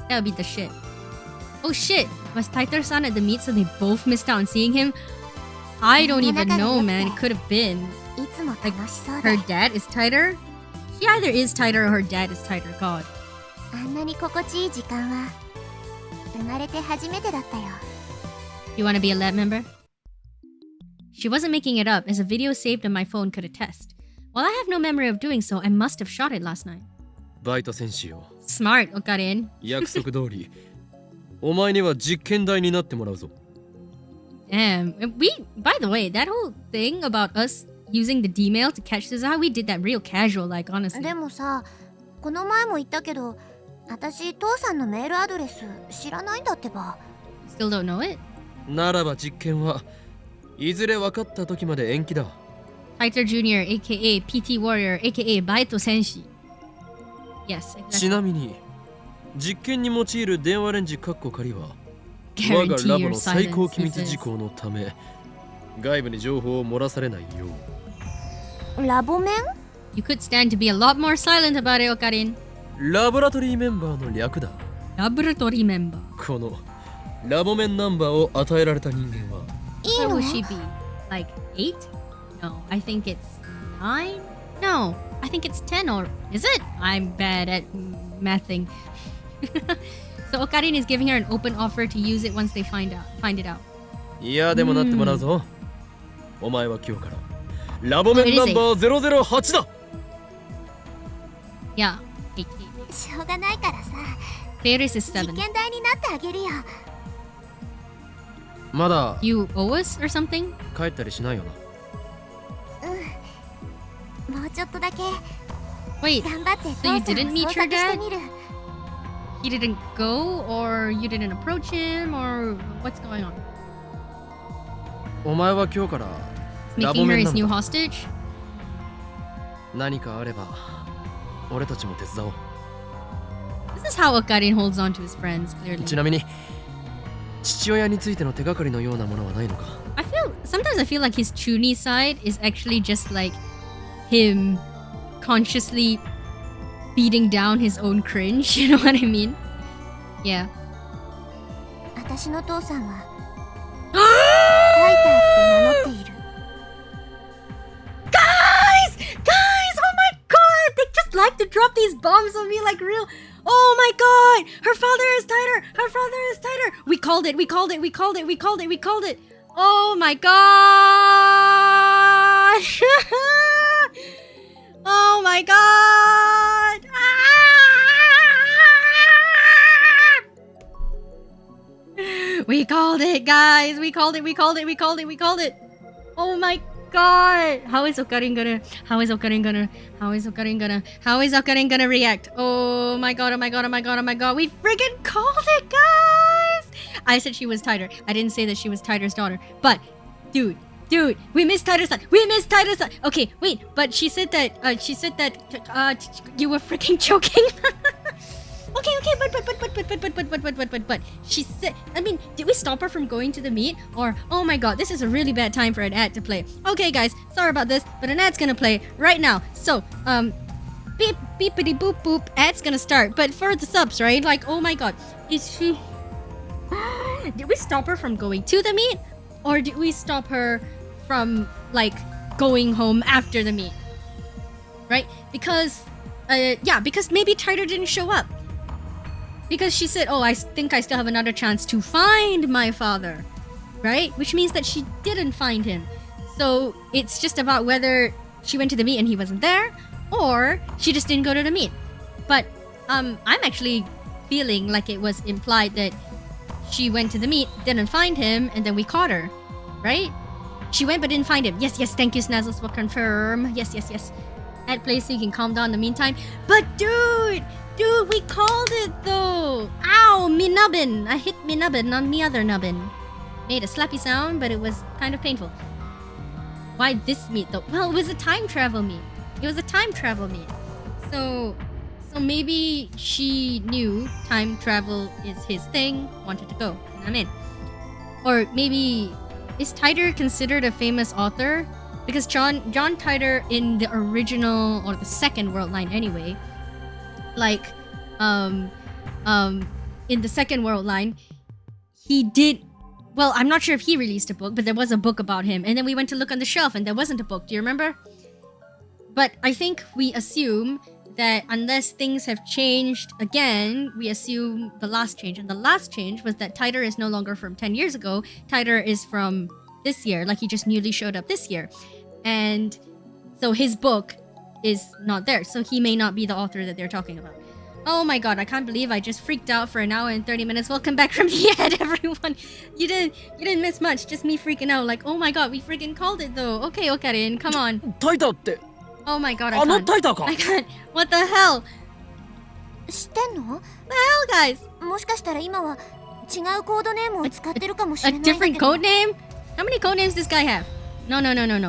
A: That would be the shit. Oh shit, was Taiter-san at the meet so they both missed out on seeing him? I don't even know, man. It could have been.
C: いつも楽しそうで
A: Her dad is Taiter? She either is Taiter or her dad is Taiter. God.
C: あんなに心地いい時間は生まれて初めてだったよ。
A: You want to be a lab member? She wasn't making it up, as a video saved on my phone could attest. While I have no memory of doing so, I must have shot it last night.
B: バイト選手よ
A: Smart, Okarin.
B: 約束通りお前には実験台になってもらうぞ
A: Damn. By the way, that whole thing about us using the D-mail to catch Suzuha, we did that real casual, like, honestly.
C: でもさ、この前も言ったけど、私父さんのメールアドレス知らないんだってば。
A: Still don't know it?
B: ならば実験はいずれ分かった時まで延期だ
A: Taiter Jr., aka PT Warrior, aka Baito Senshi. Yes,
B: ち
A: exactly.
B: なみに実験に用いる電話レンジカッコ仮は我が
A: Guarantee
B: ラボ
A: your
B: の最高
A: silence,
B: 機密
A: he
B: 事
A: says.
B: 項のため外部に情報を漏らされないよう
C: ラボ面？
A: You could stand to be a lot more silent about it, Okarin.
B: ラボラトリーメンバーの略だ
A: Laboratory member.
B: このラボメンナンバーを与えられた人間はい
C: い
A: What
C: の？
A: will she be? Like 8? No, I think it's 9? No, I think it's 10 or is it? I'm bad at mathing. So Okarin is giving her an open offer to use it once they find it out.
B: いやでもなってもらうぞお前は今日からラボメンナンバー008だ
A: Yeah, 8.
C: しょうがないからさ、
A: Ferris is
C: 実
A: 7.
C: 験台になってあげるよ。
B: まだ
A: You owe us or something?
B: 帰ったりしないよな
C: もうちょっとだけ
A: Wait,
C: 頑張って
A: so you
C: 父さん
A: didn't
C: を
A: meet
C: 捜
A: your
C: 索して
A: dad?
C: みる。
A: He didn't go or you didn't approach him or what's going on?
B: お前は今日からラボ
A: Making her
B: メンナ
A: his
B: ン
A: new
B: バー
A: hostage?
B: 何かあれば俺たちも手伝おう
A: This is how Okarin holds on to his friends, clearly.
B: ちなみに父親についての手がかりのようなものはないのか？
A: Sometimes I feel like his Chuni side is actually just like him consciously beating down his own cringe, you know what I mean? Yeah.
C: 私の父さんはタイターって名乗っている。
A: Guys! Oh my god! They just like to drop these bombs on me like real. Oh my god! Her father is tighter! Her father is tighter! We called it! Oh my god! Oh my god! We called it, guys! We called it! Oh my god! How is Okarin gonna react? Oh my god! We freaking called it, guys! I said she was tighter. I didn't say that she was Tighter's daughter. But, dude, we missed Tighter's son. Okay, wait, but she said that you were freaking joking. Okay, but she said, I mean, did we stop her from going to the meet? Or, oh my god, this is a really bad time for an ad to play. Okay, guys, sorry about this, but an ad's gonna play right now. So, beep, beepity boop boop, ad's gonna start. But for the subs, right? Like, oh my god, is she... Did we stop her from going to the meet? Or did we stop her from, like, going home after the meet? Right? Because, because maybe Tighter didn't show up. Because she said, oh, I think I still have another chance to find my father. Right? Which means that she didn't find him. So it's just about whether she went to the meet and he wasn't there, or she just didn't go to the meet. But I'm actually feeling like it was implied that she went to the meet, didn't find him, and then we caught her. Right? She went but didn't find him. Yes, thank you, Snazzles, for confirm. Yes. At place so you can calm down in the meantime. But dude, we called it though. Ow, me nubbin. I hit me nubbin on me other nubbin. Made a slappy sound, but it was kind of painful. Why this meet though? Well, it was a time travel meet. So maybe she knew time travel is his thing, wanted to go, and I'm in. Or maybe, is Tighter considered a famous author? Because John Tighter in the original, or the second World Line anyway, like, in the second World Line, he did, well, I'm not sure if he released a book, but there was a book about him, and then we went to look on the shelf and there wasn't a book, do you remember? But I think we assume that unless things have changed again, we assume the last change. And the last change was that Tighter is no longer from 10 years ago. Tighter is from this year. Like, he just newly showed up this year. And so his book is not there. So he may not be the author that they're talking about. Oh my god, I can't believe I just freaked out for an hour and 30 minutes. Welcome back from the ad, everyone. You didn't miss much. Just me freaking out. Like, oh my god, we freaking called it though. Okay, Okarin, come on.
B: タイターって
A: Oh my god, I
B: あの
A: can't.
B: タイターか？
A: I can't. What the hell?
C: 知ってんの？
A: The hell, guys?
C: もしかしたら今は違うコードネームを使ってるかもしれ
A: A
C: ないんだけ
A: different
C: ど。
A: code name? How many code names does this guy have? No.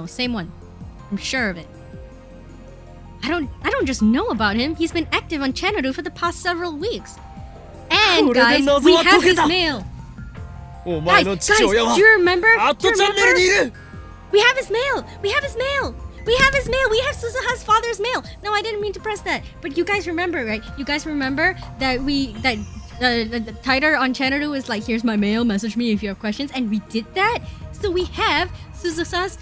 A: Same one. I'm sure of it. I don't just know about him. He's been active on Chanaru for the past several weeks. And guys, we have his mail.
B: お前の
A: Guys,
B: 父親は
A: do you remember?
B: アットチャンネルにいる。
A: We have his mail. We have father's mail. No, I didn't mean to press that. But you guys remember, right? You guys remember that the Tighter on Chanaru was like, here's my mail, message me if you have questions. And we did that. So we have Suzusa's...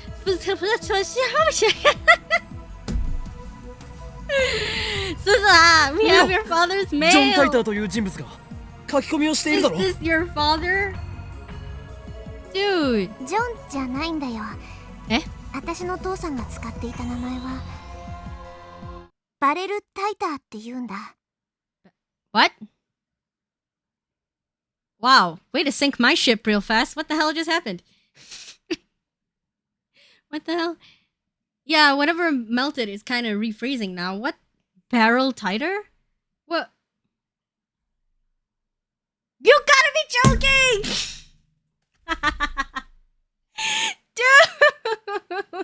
A: Suzusa, we have your father's
B: ジョン・タイ
A: mail.
B: ターという人物が書き込みをしている
A: Is
B: だろ。
A: this your father? Dude.
C: ジョンじゃないんだよ。
A: え？
C: 私の父さんが使っていた名前はバレル・タイターって言うんだ。
A: What? Wow, way to sink my ship real fast. What the hell just happened? What the hell? Yeah, whatever melted is kind of refreezing now. What? Barrel Tighter? What? You gotta be joking! Dude!